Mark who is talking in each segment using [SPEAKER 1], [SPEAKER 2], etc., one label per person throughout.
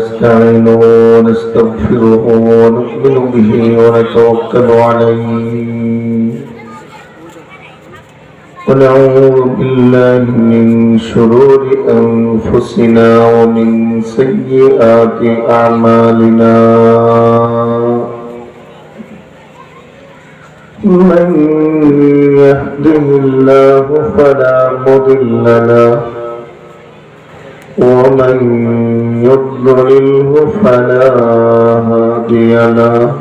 [SPEAKER 1] ونستعينه ونستغفره ونؤمن به ونتوكل عليه ونعوذ بالله من شرور أنفسنا ومن سيئات أعمالنا من يهده الله فلا مضل له ومن يضلله فلا هادي له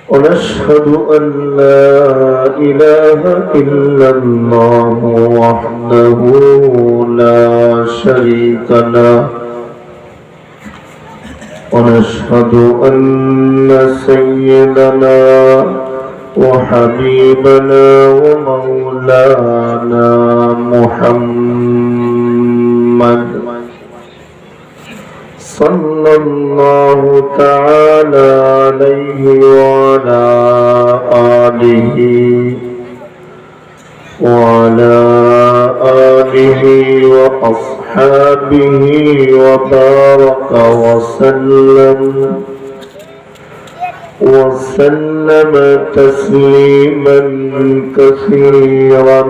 [SPEAKER 1] ونشهد أن لا إله إلا الله وحده لا شريك له ونشهد أن سيدنا وحبيبنا ومولانا محمد صلى الله تعالى عليه وعلى آله وأصحابه وبارك وسلم تسليما كثيرا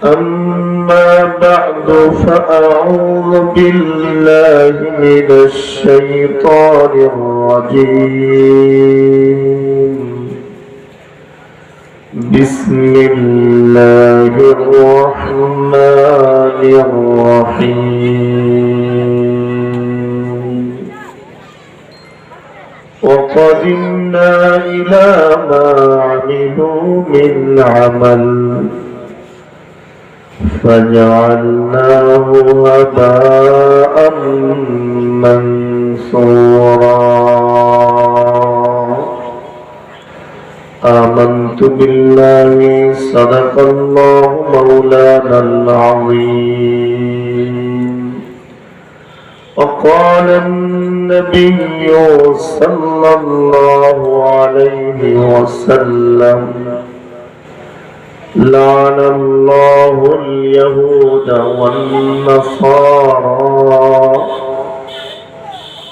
[SPEAKER 1] أما بعد فأعوذ بالله من الشيطان الرجيم بسم الله الرحمن الرحيم وقدمنا إلى ما عملوا من عمل فجعلناه هباء منثورا آمنت بالله صدق الله مولانا العظيم وقال النبي صلى الله عليه وسلم لعن الله اليهود والنصارى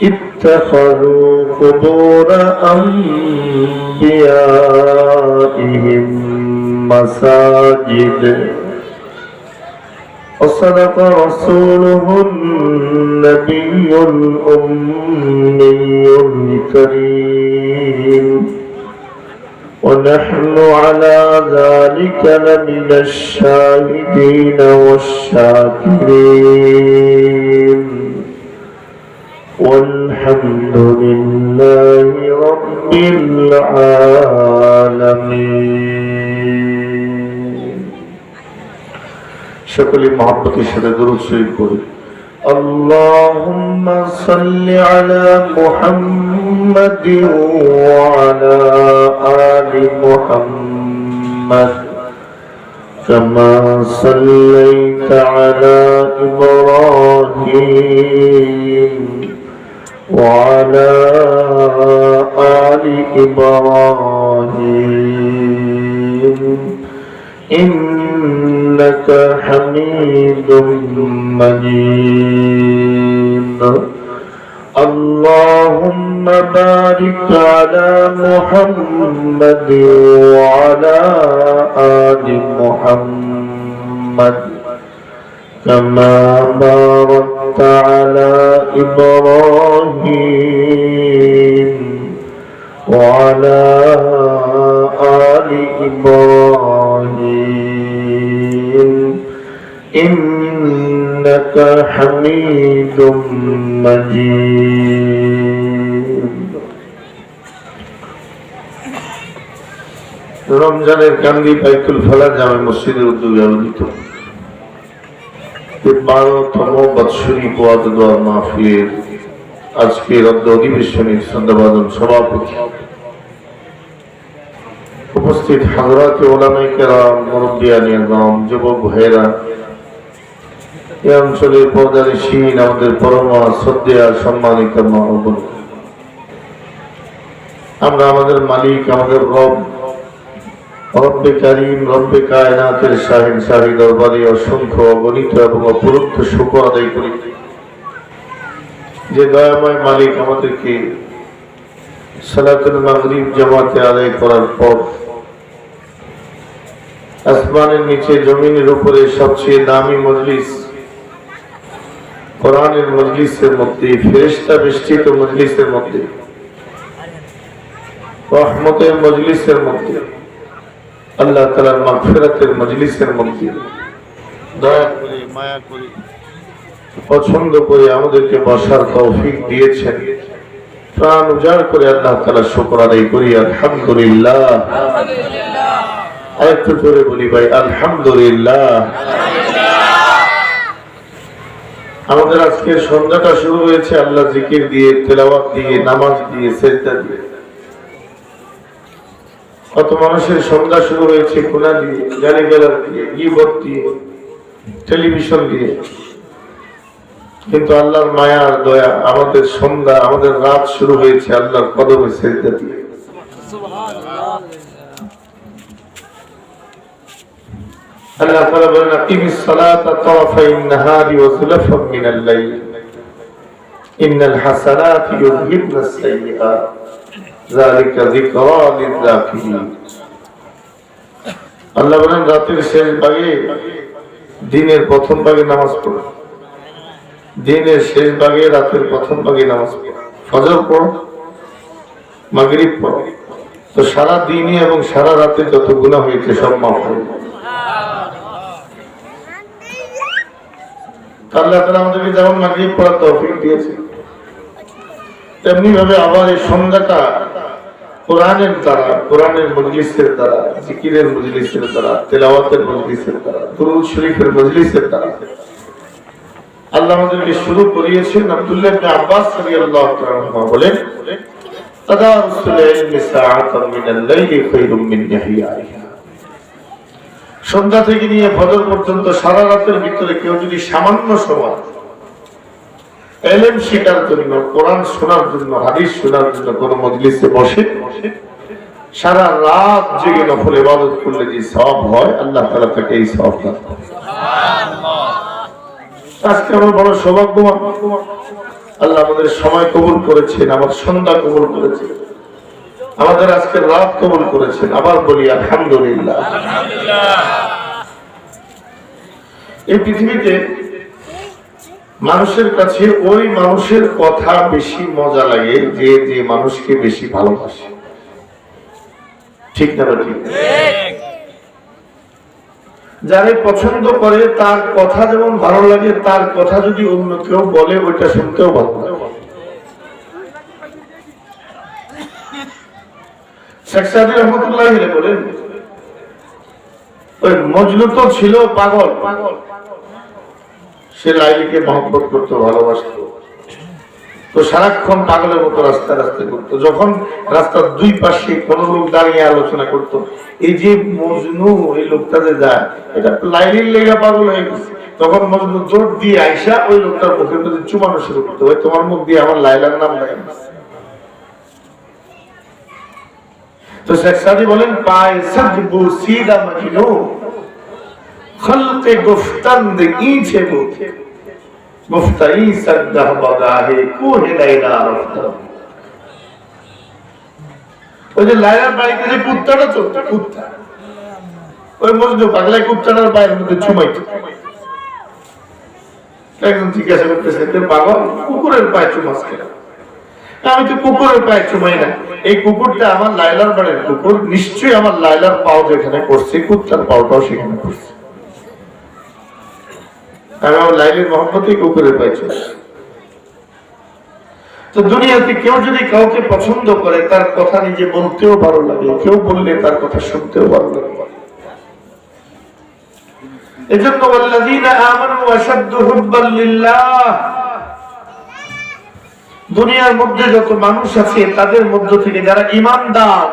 [SPEAKER 1] اتخذوا قبور أنبيائهم مساجد وصدق رسوله النبي الأمي الكريم ونحن على ذلك لمن الشاهدين والشاكرين والحمد لله رب العالمين شكرا محبة الشهادة درود شريف اللهم صل على محمد وعلى آل محمد كما صليت على إبراهيم وعلى آل إبراهيم إنك حميد مجيد اللهم بارك على محمد وعلى آل محمد كما باركت على إبراهيم وعلى آل إبراهيم إنك حميد مجيد রমজানের কান্দি বাইতুল ফালা জামে মসজিদের উদ্যোগে আয়োজিত 12তম বাৎসরিক ওয়াজ দোয়া মাহফিলের আজকের অধিবেশনের সন্ধ্যাবাদন সভাপতি উপস্থিত হাজরাতে ওলামায়ে কেরাম মুরব্বিয়ানে আযম যুবক ভাইরা এই অঞ্চলের পর্দানিশীন আমাদের পরম শ্রদ্ধেয় সম্মানিত মা ও বোন আমরা আমাদের মালিক আমাদের রব রব্বে কারীম, রব্বে কায়নাতের শাহিনশাহী দরবারে অসংখ্য অগণিত এবং অপরন্ত শুকর আদায় করি যে দয়াময় মালিক আমাদেরকে সালাতুল মাগরিব জামাতে আদায় করার পর আসমানের নিচে জমিনের উপরে সবচেয়ে দামি মজলিস কোরআনের মজলিসের মধ্যে, ফেরেশতা বেষ্টিত মজলিসের মধ্যে, রহমতের মজলিসের মধ্যে, আল্লাহ তাআলার মাগফিরাতের মজলিসের মধ্যে দয়া করে, মায়া করে, পছন্দ করে আমাদেরকে বসার তৌফিক দিয়েছেন। প্রাণ উজাড় করে আল্লাহ তাআলার শুকর আদায় করি। আলহামদুলিল্লাহ। আরেকটু জোরে বলি ভাই, আলহামদুলিল্লাহ। আমাদের আজকের সন্ধ্যাটা শুরু হয়েছে আল্লাহ জিকির দিয়ে, তেলাওয়াত দিয়ে, নামাজ দিয়ে, সেজদা দিয়ে। কত মানুষের সন্ধ্যা শুরু হয়েছে গুনাহ দিয়ে, গালিগালাজ দিয়ে, গীবত দিয়ে, টেলিভিশন দিয়ে। কিন্তু আল্লাহর মায়া আর দয়া, আমাদের সন্ধ্যা, আমাদের রাত শুরু হয়েছে আল্লাহর কদমে সেজদা দিয়ে। আল্লাহ তাআলা বলেন, আকিমিস সালাতা তারাফাইন নাহারি ওয়া যুলাফাম মিনাল লাইল ইন্নাল হাসানাতি ইউযহিবনাস সাইয়্যাত যালিকা যিকরা লিয-যাকিরিন। আল্লাহ বলেন, রাতের শেষ ভাগে, দিনের প্রথম ভাগে নামাজ পড়ো, দিনের শেষ ভাগে, রাতের প্রথম ভাগে নামাজ পড়ো, ফজর পড়ো, মাগরিব পড়ো, তো সারা দিনে এবং সারা রাতে যত গুনাহ হয়েছে সব মাফ হয়ে যাবে। আল্লাহ তাআলা আমাদেরকে যেমন মাগরিব পড়ার তৌফিক দিয়েছে, তেমনি ভাবে আবার এই সন্ধ্যাটা কোরআনের দ্বারা, কোরআনের মজলিসের দ্বারা, জিকিরের মজলিসের দ্বারা, তেলাওয়াতের মজলিসের দ্বারা, দুরূদ শরীফের মজলিসের দ্বারা আল্লাহ আমাদেরকে শুরু করিয়েছেন। আব্দুল্লাহ ইবনে আব্বাস রাদিয়াল্লাহু তাআলা বলেন, তাদারুসুল ইলমি সাআতাম মিনাল লাইলি খায়রুম মিন ইহইয়াইহা। সন্ধ্যা থেকে নিয়ে ফজর পর্যন্ত সারা রাতের ভিতরে কেউ যদি সামান্য সময় ইলম শিখার জন্য, কোরআন শোনার জন্য, হাদিস শোনার জন্য কোন মজলিসে বসে সারা রাত জেগে নফল ইবাদত করলে যে সওয়াব হয়, আল্লাহ তাআলা তাকে এই সওয়াব দান করেন। সুবহানাল্লাহ। আজকে আমরা বড় সৌভাগ্যবান, আল্লাহ আমাদের সময় কবুল করেছেন, আমার সন্ধ্যা কবুল করেছেন, আমাদের আজকের রাত কবুল করেছেন। আবার বলি আলহামদুলিল্লাহ। এই পৃথিবীতে মানুষের কাছে ওই মানুষের কথা বেশি মজা লাগে যে যে মানুষকে বেশি ভালোবাসে, ঠিক না? ঠিক। যারে পছন্দ করে তার কথা যেমন ভালো লাগে, তার কথা যদি অন্য কেউ বলে ওইটা শুনতেও ভালো লাগে। শেখ সাদী রহমতুল্লাহ বলেন, ওই মজনু তো ছিল পাগল, সে লাইলিকে মহব্বত করতো, ভালোবাসতো, তো সারাক্ষণ পাগলের মতো রাস্তা রাস্তা করতো। যখন রাস্তার দুই পাশে কোন লোক দাঁড়িয়ে আলোচনা করতো, এই যে মজনু, এই লোকটা যে যায়, এটা লাইলির লেগা পাগল হয়ে গেছে, তখন মজনু জোর দিয়ে আইসা ওই লোকটার মুখের মধ্যে চুমানো শুরু করতো, ওই তোমার মুখ দিয়ে আমার লাইলার নাম নাই। তো শেখ সাদী বলেন, পায় সদবু সিদা মজনু খলকে গুফতন্দ ইছে বুত মুফতাই সদ্দাহ বাগাহে কোহে লাইলা রফতা। ওই যে লাইলার বাড়িতে যে কুত্তাটা চলতো, কুত্তা, ওই মজনু পাগলাই কুত্তাটার বাইরের মধ্যে চুমাইতো। একজন জিজ্ঞাসা করতেছে, পাগল, কুকুরের পায়ে চুমাস কেন? আমি তো কুকুরের পায়ে চুমাই না, এই কুকুরটা আমার লাইলার বাড়ির কুকুর, নিশ্চয়ই আমার লাইলার পাও যেখানে করছে, কুত্তার পাওটাও সেখানে করছে। আমি আমার লাইলের মহব্বতেই কুকুরের পায়ে চুমাই। তো দুনিয়াতে কেউ যদি কাউকে পছন্দ করে, তার কথা নিজে বলতেও ভালো লাগে, কেউ বললে তার কথা শুনতেও ভালো লাগে। এজন্য ওয়াল্লাযীনা আমানু আশাদ্দু হুব্বান লিল্লাহ, দুনিয়ার মধ্যে যত মানুষ আছে তাদের মধ্য থেকে যারা ঈমানদার,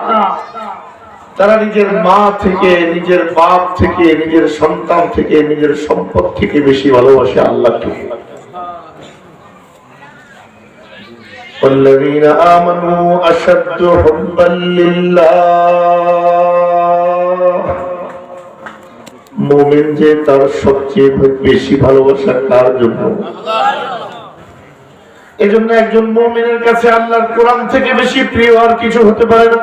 [SPEAKER 1] তারা নিজের মা থেকে, নিজের বাপ থেকে, নিজের সন্তান থেকে, নিজের সম্পদ থেকে বেশি ভালোবাসে আল্লাহকে। ওয়াল্লাযীনা আমানু আশাদ্দু হুব্বান লিল্লাহ, মুমিন যে তার সবচেয়ে বেশি ভালোবাসা কার জন্য? এজন্য একজন মুমিনের কাছে আল্লাহর কোরআন থেকে বেশি প্রিয় আর কিছু হতে পারে না।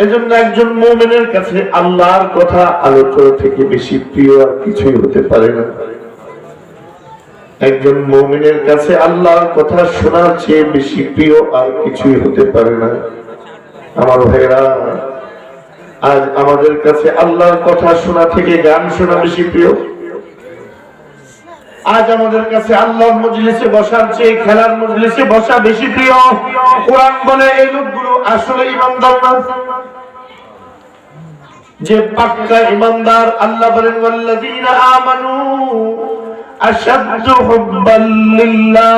[SPEAKER 1] এজন্য একজন মুমিনের কাছে আল্লাহর কথা আলোচনা থেকে বেশি প্রিয় আর কিছুই হতে পারে না। একজন মুমিনের কাছে আল্লাহর কথা শোনার চেয়ে বেশি প্রিয় আর কিছুই হতে পারে না। আমার ভাইরা, আজ আমাদের কাছে আল্লাহর কথা শোনা থেকে গান শোনা বেশি প্রিয়। আজ আমাদের কাছে আল্লাহর মজলিসে বসার চেয়ে খেলার মজলিসে বসা বেশি প্রিয়। কোরআন বলে এই লোকগুলো আসলে ঈমানদার না। যে পাক্কা ঈমানদার, আল্লাহ বলেন ওয়াল্লাযীনা আমানু আশাদ্দু হুব্বান লিল্লাহ।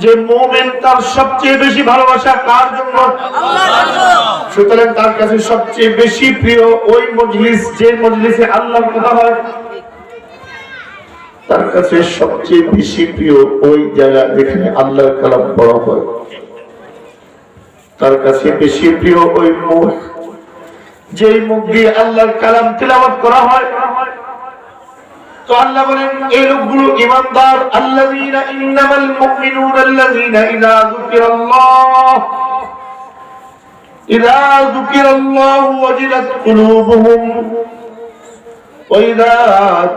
[SPEAKER 1] যে মুমিন তার সবচেয়ে বেশি ভালোবাসা কার জন্য? আল্লাহর জন্য। সুতরাং তার কাছে সবচেয়ে বেশি প্রিয় ওই মজলিস যে মজলিসে আল্লাহর কথা হয়। তার কাছে সবচেয়ে বেশি প্রিয় ওই জায়গা যেখানে আল্লাহর কালাম পড়া হয়। তার কাছে বেশি প্রিয় ওই মুখ যেই মুখ দিয়ে আল্লাহর কালাম তিলাওয়াত করা হয়। তো আল্লাহ বলেন এই লোকগুলো ঈমানদার। আল্লাযীনা ইন্নামাল মুমিনুনা আল্লাযীনা ইযা যুকিরাল্লাহু ওয়াজিলাত কুলুবুহুম ওয়া ইযা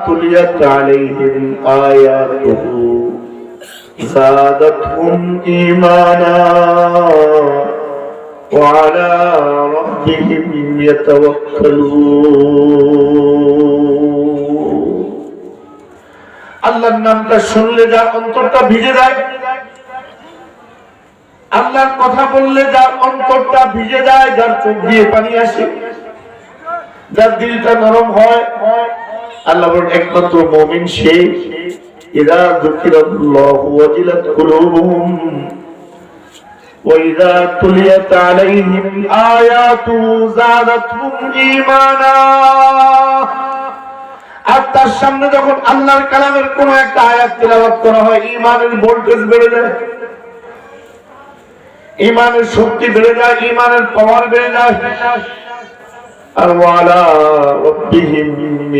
[SPEAKER 1] তুলিয়াত আলাইহিম আয়াতুহু যাদাতহুম ঈমানা ওয়া আলা রাব্বিহিম ইয়াতাওয়াক্কালুন। আল্লাহর নামটা শুনলে যার অন্তরটা ভিজে যায়, আল্লাহর কথা বললে যার অন্তরটা ভিজে যায়, যার চোখ দিয়ে পানি আসে, যার দিলটা নরম হয়, আল্লাহ বলেন একমাত্র মুমিন সে। ইযা যুকিরাল্লাহু ওয়াজিলাত কুলুবুহুম ওয়া ইযা তুলিয়াত আলাইহিম আয়াতুহু যাদাতহুম ঈমানা। আর তার সামনে যখন আল্লাহর কালামের কোন একটা আয়াত তিলাওয়াত করা হয়, ঈমানের ভোল্টেজ বেড়ে যায়, ঈমানের শক্তি বেড়ে যায়, ঈমানের পাওয়ার বেড়ে যায়। আর ওয়ালা রাব্বিহিম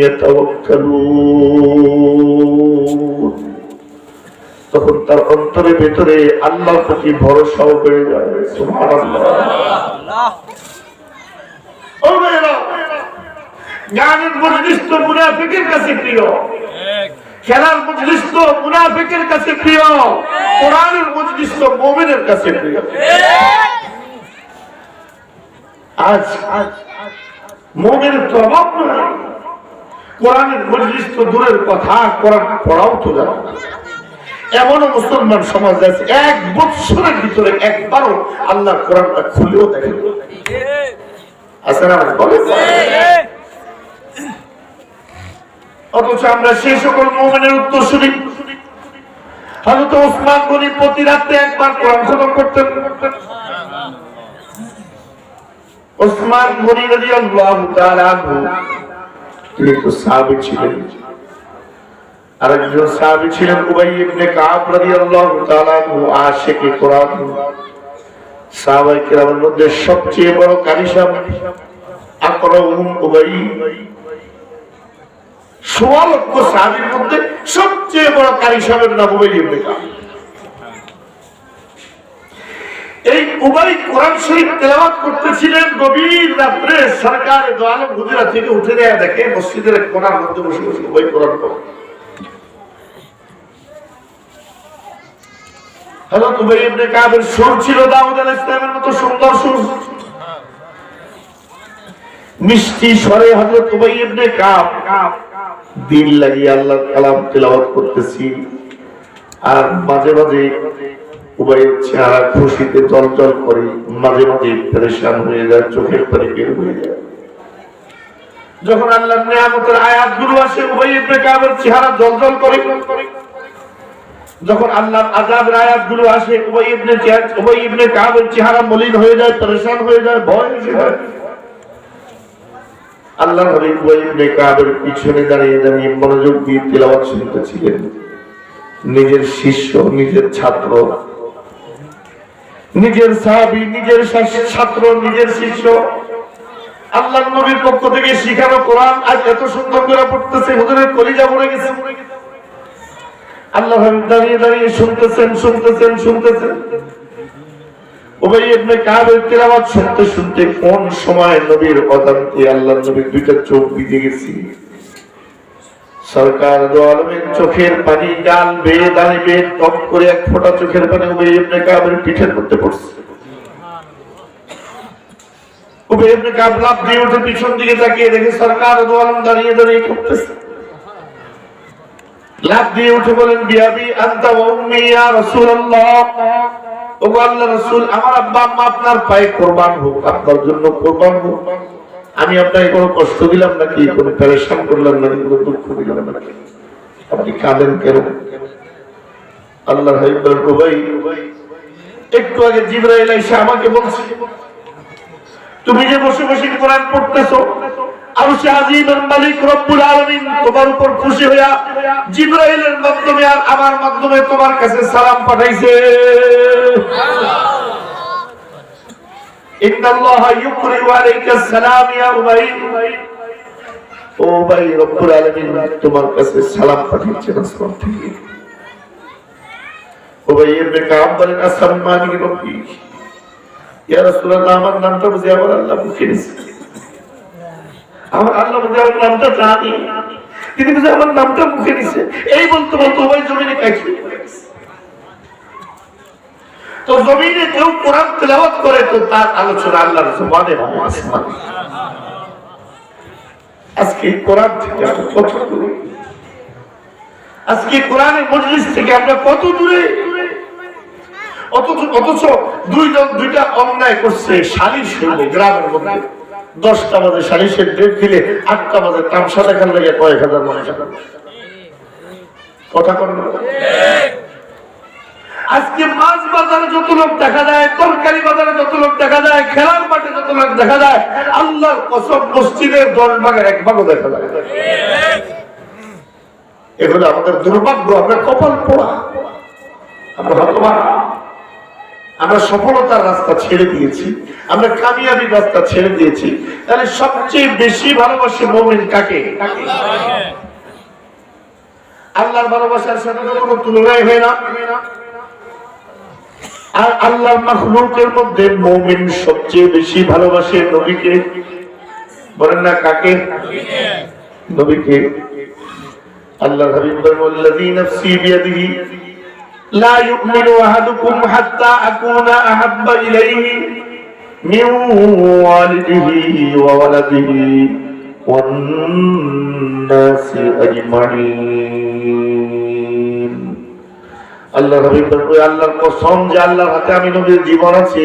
[SPEAKER 1] ইয়াতাওয়াক্কালুন। তখন তার অন্তরের ভিতরে আল্লাহর প্রতি ভরসাও বেড়ে যায়। সুবহানাল্লাহ। ও ভাইরা, গানের মজলিস তো মুনাফিকের কাছে প্রিয়, খেলার মজলিস তো মুনাফিকের কাছে প্রিয়, কোরআনের মজলিস তো মুমিনের কাছে প্রিয়। আজ মুমিনের তো অভাব নাই, কোরআনের মজলিস তো দূরের কথা, কোরআন পড়াও তো জানে না। এমনও মুসলমান সমাজ আছে এক বছরের ভিতরে একবারও আল্লাহর কোরআনটা খুলেও দেখে আছে না? অথচ আমরা সেই সকল মুমিনের উত্তরসূরি। হযরত ওসমান গনি প্রতি রাতে একবার কোরআন খতম করতেন। ওসমান গনি রাদিয়াল্লাহু তাআলা আনহু তিনি তো সাহাবী ছিলেন। আরেকজন সাহাবী ছিলেন উবাই ইবনে কাব রাদিয়াল্লাহু তাআলা আনহু, আশিকে কোরআন। সাহাবায়ে কেরামের মধ্যে সবচেয়ে বড় কারি সাহেব আকরাউহুম উবাই। 16 লক্ষ সাহাবীর মধ্যে সবচেয়ে বড় কারি সাহেবের নাম উবাই ইবনে কাব। এই উবাই কোরআন শরীফ তেলাওয়াত করতেছিলেন গভীর রাতে। সরকার দো আলম হুজুরা থেকে উঠে দেয়া দেখে মসজিদের কোণার মধ্যে বসে বসে উবাই কোরআন পড়ে। হযরত উবাই ইবনে কাবের সুর ছিল দাউদ আলাইহিস সালামের মতো সুন্দর সুর, মিষ্টি স্বরে হযরত উবাই ইবনে কাব দিল লাগিয়ে আল্লাহর কালাম তেলাওয়াত করতেছি। আর মাঝে মাঝে উবাইয়ের চেহারা খুশিতে জলজল করে, মাঝে মাঝে পেরেশান হয়ে যায়, চোখের পানি বের হয়ে যায়। যখন আল্লাহর নিয়ামতের আয়াতগুলো আসে উবাই ইবনে কাবের চেহারা জলজল করে। যখন আল্লাহর আযাবের আয়াতগুলো আসে উবাই ইবনে কাবের চেহারা মলিন হয়ে যায়, পেরেশান হয়ে যায়, ভয় এসে যায়। আল্লাহর নবী উবাই ইবনে কাবের পিছনে দাঁড়িয়ে দাঁড়িয়ে মনোযোগ দিয়ে তিলাওয়াত শুনতেছিলেন। নিজের শিষ্য, নিজের ছাত্র নিজের সাহাবী, নিজের ছাত্র, নিজের শিষ্য, আল্লাহর নবীর পক্ষ থেকে শিখানো কোরআন আজ এত সুন্দর করে পড়তেছে, হুজুরের কলিজা পড়ে গেছে। আল্লাহ দাঁড়িয়ে দাঁড়িয়ে শুনতেছেন। উবাই ইবনে কাবের তেলাওয়াত শুনতে কোন সময় নবীর অজান্তে আল্লাহর নবীর দুইটা চোখ ভিজে গেছে। সরকার দো আলমের চোখের পানি গাল বেয়ে দাঁড়িয়ে টপ করে এক ফোঁটা চোখের পানি উবাই ইবনে কাবের পিঠের মধ্যে পড়ছে। উবাই ইবনে কাব লাফ দিয়ে উঠে পিছন দিকে তাকিয়ে দেখে সরকার দো আলম দাঁড়িয়ে করতেছে। লাফ দিয়ে উঠে বলেন, বিয়াবি আনতা ওয়া উম্মি ইয়া রাসূলুল্লাহ, ওগো আল্লাহর রাসূল, আমার আব্বা আম্মা আপনার পায়ে কুরবান হোক, আপনার জন্য কুরবান হোক। আমি আপনাকে কোনো কষ্ট দিলাম নাকি, কোনো পেরেশান করলাম নাকি, কোনো দুঃখ দিলাম নাকি? আপনি কাঁদেন কেন? আল্লাহর হাবিব বলেন, উবাই, একটু আগে জিবরাইল এসে আমাকে বলছে তুমি যে বসে বসে কোরআন পড়তেছো, আরশে আজিমের মালিক রব্বুল আলামিন তোমার উপর খুশি হইয়া জিবরাইলের মাধ্যমে আর আমার মাধ্যমে তোমার কাছে সালাম পাঠাইছে। ইন্নাল্লাহা ইউকরিউ আলাইকা সালাম ইয়া উবাই, ও ভাই রব্বুল আলামিন তোমার কাছে সালাম পাঠিয়েছেন আসমান থেকে। উবাই ইবনে কাব বলেন, আসমানি রব্বি, ইয়া রাসূলুল্লাহ, আমার নামটা বুঝি আমার আল্লাহ মুখে নিছে, আমার আল্লাহ বুঝি আমার নামটা জানি, তিনি বুঝি আমার নামটা মুখে নিছে। এই বলতে উবাই জমিনে কাছে। তো জমিনে কেউ কোরআন তেলাওয়াত করে তো তার আলোচনা আল্লাহর জবানে হয়। আজকে কোরআন থেকে আমরা কত দূরে, আজকে কোরআনের মজলিস থেকে আমরা কত দূরে। অথচ দুইটা অন্যায় করছে, সালিশ হইলে গ্রামের মধ্যে 10টা বাজে সালিশের ডেট দিলে 8টা বাজে তামসা দেখার লাগে কয়েক হাজার মানুষ কথা কর। আজকে মাছ বাজারে যত লোক দেখা যায়, তরকারি বাজারে যত লোক দেখা যায়, খেলার মাঠে যত লোক দেখা যায়, আল্লাহর কসম মসজিদের 10 ভাগের 1 ভাগও দেখা যায়। এগুলো আমাদের দুর্ভাগ্য, আমরা কপাল পোড়া, আমরা হতভাগা, আমরা সফলতার রাস্তা ছেড়ে দিয়েছি, আমরা কামিয়াবির রাস্তা ছেড়ে দিয়েছি। তাহলে সবচেয়ে বেশি ভালোবাসে মুমিন কাকে? আল্লাহর ভালোবাসার সাথে কোনো তুলনাই হয় না। আর আল্লাহর মাখলুকের মধ্যে মুমিন সবচেয়ে বেশি ভালোবাসে নবীকে। বলেন না কাকে? নবীকে। আল্লাহর হাবিব বলেন, ওয়াল্লাযী নাফসি বিয়াদিহি লা ইউমিনু আহাদুকুম হাত্তা আকুনা আহাব্বা ইলাইহি মিন ওয়ালিদিহি ওয়া ওয়ালাদিহি ওয়ান নাসি আজমাইন। আল্লাহর হাবিব বলেন, আল্লাহর কসম যে আল্লাহর হাতে আমি নবীর জীবন আছে,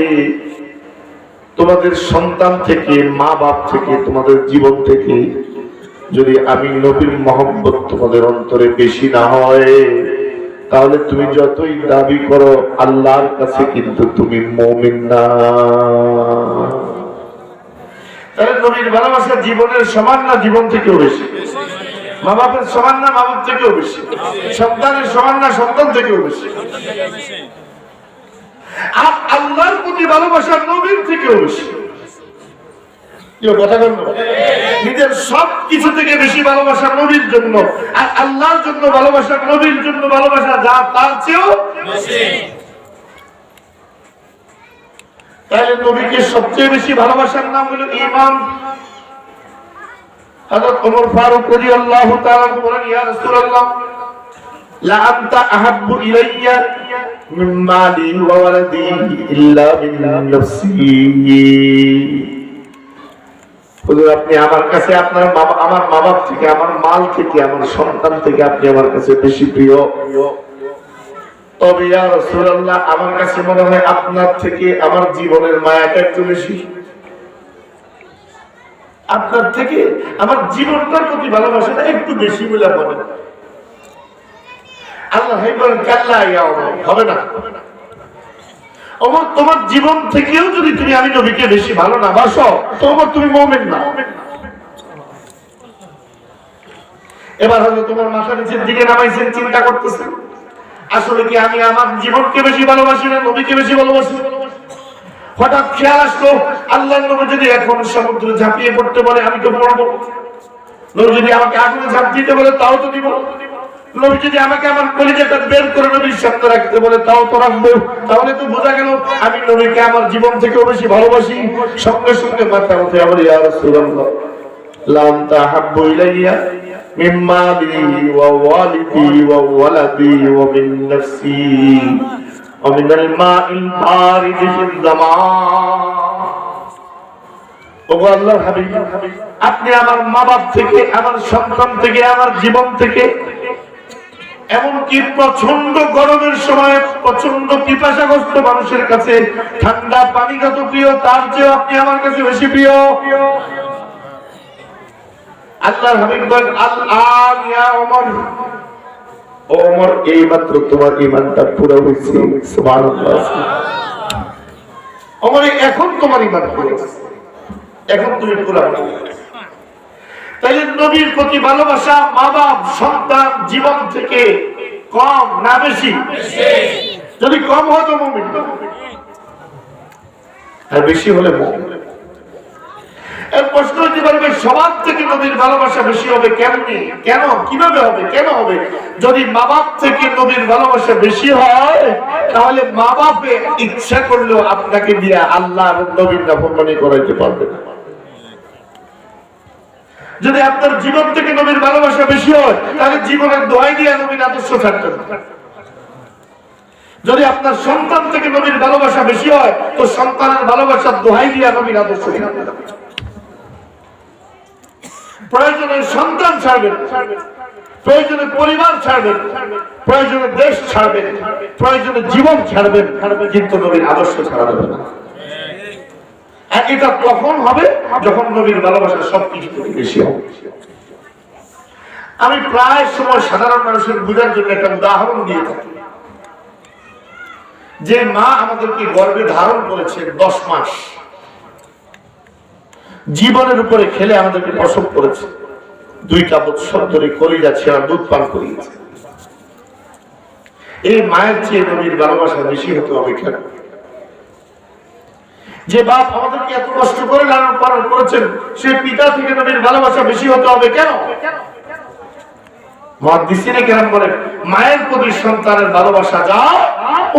[SPEAKER 1] তোমাদের সন্তান থেকে, মা বাপ থেকে, তোমাদের জীবন থেকে যদি আমি নবীর মহব্বত তোমাদের অন্তরে বেশি না হয়, তাহলে তুমি যতই দাবি করো আল্লাহর কাছে কিন্তু তুমি মুমিন না। তাহলে নবীর ভালোবাসা জীবনের সমান না জীবন থেকেও বেশি? মা বাপের সমান না মা বাপ থেকেও বেশি? সন্তানের সমান না সন্তান থেকেও বেশি? আর আল্লাহর প্রতি ভালোবাসা নবীর থেকেও বেশি। কথা বলবো, নিজের সব কিছু থেকে বেশি ভালোবাসা নবীর জন্য, আর আল্লাহর জন্য ভালোবাসা, নবীর জন্য ভালোবাসা যা তার চেয়েও বেশি। তাহলে নবীকে সবচেয়ে বেশি ভালোবাসার নাম হলো ঈমান। হযরত ওমর ফারুক রাদিয়াল্লাহু তাআলা বলেন, ইয়া রাসূলুল্লাহ, লা আনতা আহাব্বু ইলাইয়া মিন মালি ওয়া ওয়ালাদি ইল্লা মিন নাফসি। হুজুর, আপনি আমার কাছে আপনার আমার মা বাপ থেকে, আমার মাল থেকে, আমার সন্তান থেকে আপনি আমার কাছে বেশি প্রিয়। তবে ইয়া রাসূলুল্লাহ, আমার কাছে মনে হয় আপনার থেকে আমার জীবনের মায়াটা একটু বেশি। আপনার থেকে আমার জীবনটার প্রতি ভালোবাসাটা একটু বেশি বলে মনে হয়। আল্লাহ বলেন, কাল্লা ইয়া ওমর, হবে না। ওমর, তোমার জীবন থেকেও যদি তুমি আমি নবীকে বেশি ভালো না বাসো, তো ওমর তুমি মুমিন না। এবার হয়তো তোমার মাথা নিচের দিকে নামাইছেন, চিন্তা করতেছেন, আসলে কি আমি আমার জীবনকে বেশি ভালোবাসি না নবীকে বেশি ভালোবাসি? হঠাৎ খেয়াল আসলো আল্লাহর নবী যদি এখন সমুদ্রে ঝাঁপিয়ে পড়তে বলে আমি তো পড়বো, নবী যদি আমাকে আগুনে ঝাঁপ দিতে বলে তাও তো দিব, নবী যদি আমাকে আমার কলিজাটা বের করে নবীর সামনে রাখতে বলে তাও তো রাখবো। তাহলে তো বোঝা গেল আমি নবীকে আমার জীবন থেকেও বেশি ভালোবাসি। সঙ্গে সঙ্গে মাথা উঠে আমার ইয়া রাসূলুল্লাহ লাম তাহাব্বু ইলাইয়া মিম্মা লি ওয়া ওয়ালিদি ওয়া ওয়ালাদি ওয়া মিন নাফসি ওয়া মিনাল মাইল বারিদ ফিল জামান। ওগো আল্লাহর হাবিব, আপনি আমার মা বাপ থেকে, আমার সন্তান থেকে, আমার জীবন থেকে, এমনকি প্রচন্ড গরমের সময় প্রচন্ড পিপাসাগ্রস্ত মানুষের কাছে ঠান্ডা পানি যত প্রিয় তার চেয়ে আপনি আমার কাছে বেশি প্রিয়। আল্লাহর হাবিব বলেন আল-আন ইয়া ওমর, ও ওমর এইমাত্র তোমার ঈমানটা পুরো হয়েছে। সুবহানাল্লাহ। ওমর এখন তোমার ঈমান পুরো হয়েছে, এখন তুমি পুরো হয়েছে। তাইলে নবীর প্রতি ভালোবাসা মা বাপ সন্তান জীবন থেকে কম না বেশি? যদি কম হতো মুমিন, আর বেশি হলে মুমিন। এর প্রশ্ন হতে পারবে সবার থেকে নবীর ভালোবাসা বেশি হবে কেমনি, কেন, কিভাবে হবে, কেন হবে? যদি মা বাপ থেকে নবীর ভালোবাসা বেশি হয় তাহলে মা বাপে ইচ্ছা করলেও আপনাকে দিয়ে আল্লাহ এবং নবীর নাফরমানি করাইতে পারবে না। যদি আপনার জীবন থেকে নবীর ভালোবাসা বেশি হয় তাহলে জীবনের দোহাই দিয়ে নবীর আদর্শ থাকতে হবে। যদি আপনার সন্তান থেকে নবীর ভালোবাসা বেশি হয় তো সন্তানের ভালোবাসার দোহাই দিয়ে নবীর আদর্শ থাকতে হবে। প্রয়োজনে সন্তান ছাড়বেন, প্রয়োজনে পরিবার ছাড়বেন, প্রয়োজনে দেশ ছাড়বেন, প্রয়োজনে জীবন ছাড়বেন, কিন্তু নবীর আদর্শ ছাড়া যাবে না। এটা তখন হবে যখন নবীর ভালোবাসা সবকিছু থেকে বেশি হবে। আমি প্রায় সময় সাধারণ মানুষের বোঝার জন্য একটা উদাহরণ দিয়ে থাকি। যে মা আমাদেরকে গর্ভে ধারণ করেছে 10 মাস, জীবনের উপরে খেলে আমাদেরকে প্রসব করেছে, 2টা বছর ধরে কলিজা ছেঁড়া দুধ পান করিয়েছে। এই মায়ের চেয়ে নবীর ভালোবাসা বেশি হতে হবে কেন? যে বাপ আমাদেরকে এত কষ্ট করে লালন পালন করেছেন সে পিতা থেকে নবীর ভালোবাসা বেশি হতে হবে কেন? মুহাদ্দিসিনে কেরাম বলেন মায়ের প্রতি সন্তানের ভালোবাসা যা,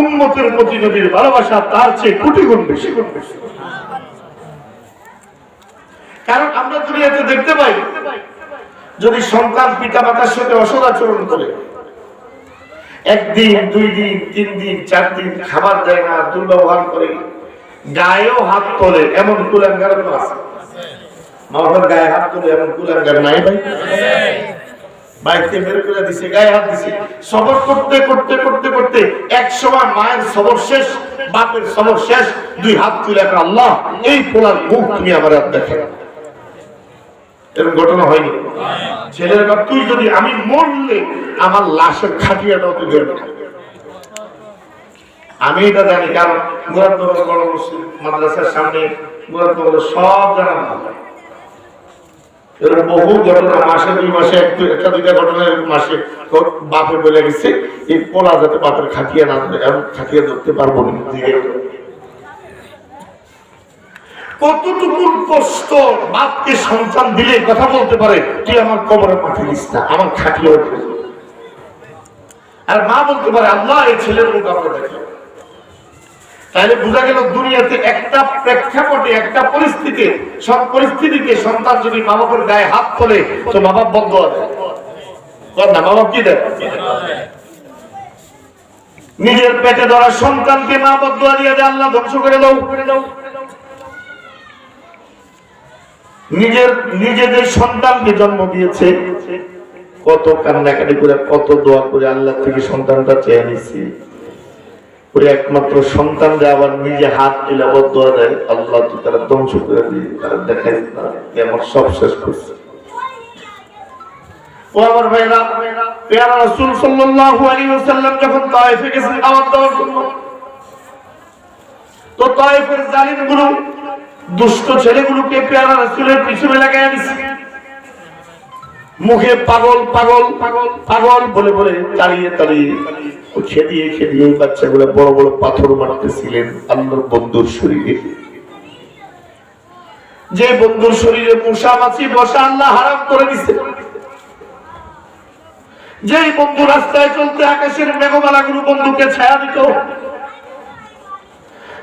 [SPEAKER 1] উম্মতের প্রতি নবীর ভালোবাসা তার চেয়ে কোটি গুণ বেশি। কারণ আমরা দুনিয়াতে দেখতে পাই যদি সন্তান পিতা মাতার সাথে অসদাচরণ করে, 1 দিন 2 দিন 3 দিন 4 দিন খাবার দেয় না, দুর্ব্যবহার করে, গায়েও হাত তোলে, এমন কুলাঙ্গার আছে। মামার গায়ে হাত তোলে এমন কুলাঙ্গার নাই ভাই? বাইকে বের করে দিছে, গায়ে হাত দিছে। সবর করতে করতে করতে করতে এক সময় মায়ের সবর শেষ, বাপের সবর শেষ, 2 হাত তুলে আল্লাহ এই পোলার মুখ তুমি আমার হাত দেখে। এরকম ঘটনা হয়নি? ছেলের বাপ তুই যদি আমি মরলে আমার লাশের খাটিয়াটাও তুই ধরবে না। আমি এটা জানি, কারণ মুরাদনগর বড় মসজিদ মাদ্রাসার সামনে মুরাদনগরের সব জানা এরকম বহু ঘটনা, মাসে 2 মাসে 1-2টা ঘটনা মাসে বাপে বলে গেছে এই পোলা যাতে বাপের খাটিয়া না ধরে, এমন খাটিয়া ধরতে পারবো না। কতটুকু কষ্ট বাপকে সন্তান দিলে কথা বলতে পারে তুই আমার কবরে মাটি দিস না, আমার খাটিয়া উঠবে। আর মা বলতে পারে আল্লাহ এই ছেলের মুখ আমরা দেখি। তাহলে বোঝা গেল দুনিয়াতে একটা প্রেক্ষাপটে, একটা পরিস্থিতি, সব পরিস্থিতিকে সন্তান যদি মা বাপের গায়ে হাত তোলে তো মা বাপ বন্ধ হবে না। মা বাপ কি দেয়? নিজের পেটে ধরা সন্তানকে মা বদ্ধ দিয়ে দেয় আল্লাহ ধ্বংস করে দাও। নিজেদের সন্তানকে জন্ম দিয়েছে, কত কান্নাকাটি করে, কত দোয়া করে আল্লাহ থেকে সন্তানটা চেয়ে নিছি। একমাত্র সন্তান আবার নিজে হাত তুলে বদ্ধ দেয় আল্লাহ তুই তারা ধ্বংস করে দিয়ে তারা দেখাই না আমার সব শেষ করছে। ও আমার ভাইরা, পেয়ারা রাসূল সাল্লাল্লাহু আলাইহি ওয়াসাল্লাম যখন তায়েফে গেছেন দাওয়াত দেওয়ার জন্য, তো তায়েফের জালিমগুলো দুষ্ট ছেলেগুলোকে পেয়ারা রাসূলের পিছনে লাগায় দিছে। মুখে পাগল পাগল পাগল পাগল বলে বলে তাড়িয়ে তাড়িয়ে খেদিয়ে খেদিয়ে বাচ্চাগুলো বড় বড় পাথর মারতেছিলেন আল্লাহর বন্ধুর শরীরে। যে বন্ধুর শরীরে মশা মাছি বসা আল্লাহ হারাম করে দিছে, যে বন্ধু রাস্তায় চলতে আকাশের মেঘমালাগুলো বন্ধুকে ছায়া দিত,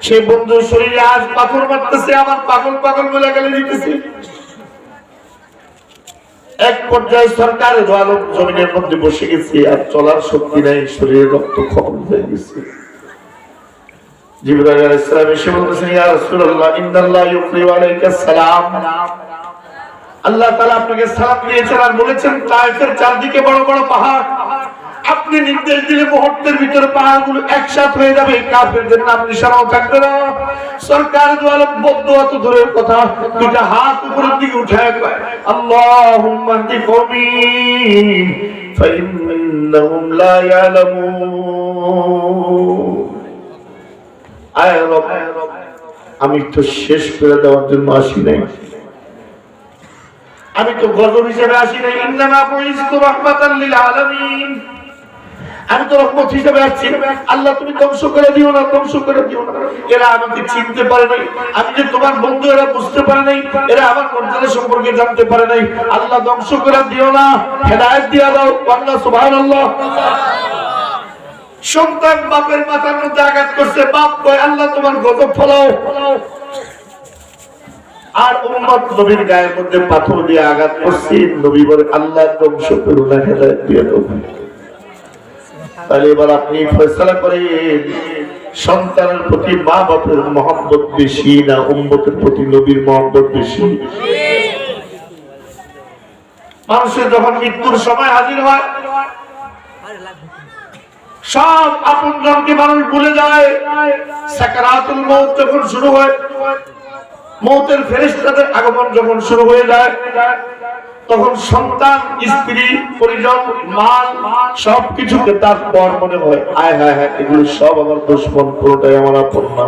[SPEAKER 1] সেই বন্ধুর শরীরে আজ পাথর মারতেছে, আবার পাগল পাগল বলে গেলে দিতেছে। এক পর্যায়ে সরকার আলম জমিনের মধ্যে বসে গেছে, আর চলার শক্তি নাই, শরীরে রক্ত খবর হয়ে গেছে। জিবরাইল আলাইহিস সালাম এসে বলতেছেন, ইয়া রাসূলুল্লাহ ইন্নাল্লাহ ইউকরিউ আলাইকাস সালাম, আল্লাহ তাআলা আপনাকে সালাম দিয়েছেন আর বলেছেন তায়েফের চারদিকে বড় বড় পাহাড়, আপনি নির্দেশ দিলে মুহূর্তের ভিতরে পাহাড়গুলো একসাথ হয়ে যাবে, কাফেরদের নাম নিশানাও থাকবে না। সরকার দোয়ালে বদদুয়া তো দূরের কথা, দুইটা হাত উপরের দিকে উঠায় কয়, আল্লাহুম্মা হদি কওমি ফাইন্নাহুম লা ইয়ালামুন। আয় রব, আমি তো শেষ করে দেওয়ার জন্য আসি নাই, আমি তো গজব হিসেবে আসি নাই, ইন্নামা বুইসতু রাহমাতাল লিল আলামিন, আমি তো রহমত হিসেবে আসছি। আল্লাহ তুমি ধ্বংস করে দিও না, ধ্বংস করে দিও না। এরা আমাকে চিনতে পারে নাই, আমি যে তোমার বন্ধু এরা বুঝতে পারে নাই, এরা আমার মর্যাদা সম্পর্কে জানতে পারে নাই। আল্লাহ ধ্বংস করে দিও না, হেদায়েত দিয়া দাও। আল্লাহ সুবহানাল্লাহ। সন্তান বাপের মাথার মধ্যে আঘাত করছে, বাপ কয় আল্লাহ তোমার গজব ফলাও। আর উম্মত নবীর গায়ের মধ্যে পাথর দিয়ে আঘাত করছে, নবী বলে আল্লাহ ধ্বংস করো না, হেদায়েত দিয়ে দাও। তাহলে এবার আপনি ফয়সালা করেন, সন্তানের প্রতি মা বাপের মহব্বত বেশি না উম্মতের প্রতি নবীর মহব্বত বেশি? মানুষের যখন মৃত্যুর সময় হাজির হয়, সব আপনজনকে মানুষ ভুলে যায়। সাকারাতুল মউত যখন শুরু হয়, মউতের ফেরেশতাদের আগমন যখন শুরু হয়ে যায়, তখন সন্তান, স্ত্রী, পরিজন, মাল সবকিছুকে তার পর মনে হয়, আয় হায় হায় এগুলো সব আমার দুশ্মন, পুরোটাই আমার আপন না।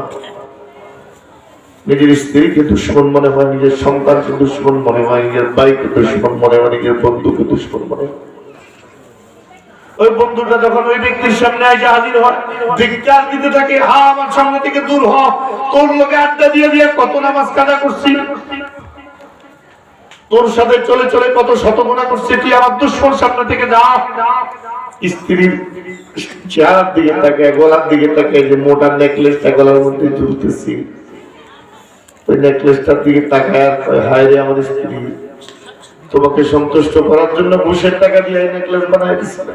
[SPEAKER 1] নিজের স্ত্রীকে দুশ্মন মনে হয়, নিজের সন্তানকে দুশ্মন মনে হয়, নিজের ভাইকে দুশ্মন মনে হয়, নিজের বন্ধুকে দুশ্মন মনে হয়। ওই বন্ধুটা যখন ওই ব্যক্তির সামনে এসে হাজির হয়, ধিক্কার দিতে থাকে, হা আমার সামনে থেকে দূর হ, তোর লোকে আড্ডা দিয়ে দিয়ে কত নামাজ কাজা করছি, তোর সাথে চলে চলে কত শতগুণা করছে, তুই আমার দুশ্মন সামনে থেকে যা। স্ত্রীর চেহারার দিকে তাকায়, গলার দিকে তাকায়, যে মোটা নেকলেসটা গলার মধ্যে ঝুলতেছি, ওই নেকলেসটার দিকে তাকায়, হায় রে আমার স্ত্রী, তোমাকে সন্তুষ্ট করার জন্য ঘুষের টাকা দিয়ে এই নেকলেস বানাই দিছিল।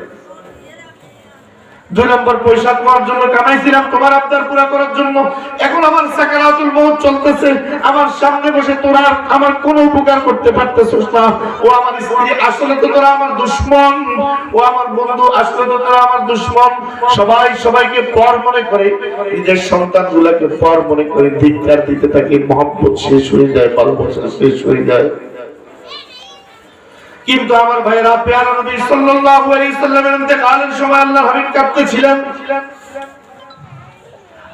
[SPEAKER 1] 2 নম্বর পয়সা পাওয়ার জন্য কামাইছিলাম, তোমার আবদার পুরা করার জন্য। এখন আমার সাকারাতুল মউত চলতেছে, আমার সামনে বসে তোরা আমার কোনো উপকার করতে পারতেছিস না। ও আমার স্ত্রী, আসলে তো তোরা আমার দুশমন। ও আমার বন্ধু, আসলে তো তোরা আমার দুশমন। সবাই সবাইকে পর মনে করে, নিজের সন্তানগুলোকে পর মনে করে ধিক্কার দিতে থাকে। মহব্বত শেষ হয়ে যায়, ভালোবাসা শেষ হয়ে যায়। কিন্তু আমার ভাইরা, প্যারা নবী সাল্লাল্লাহু আলাইহি সাল্লামের ইন্তেকালের সময় আল্লাহর হাবিব কাঁদতেছিলেন।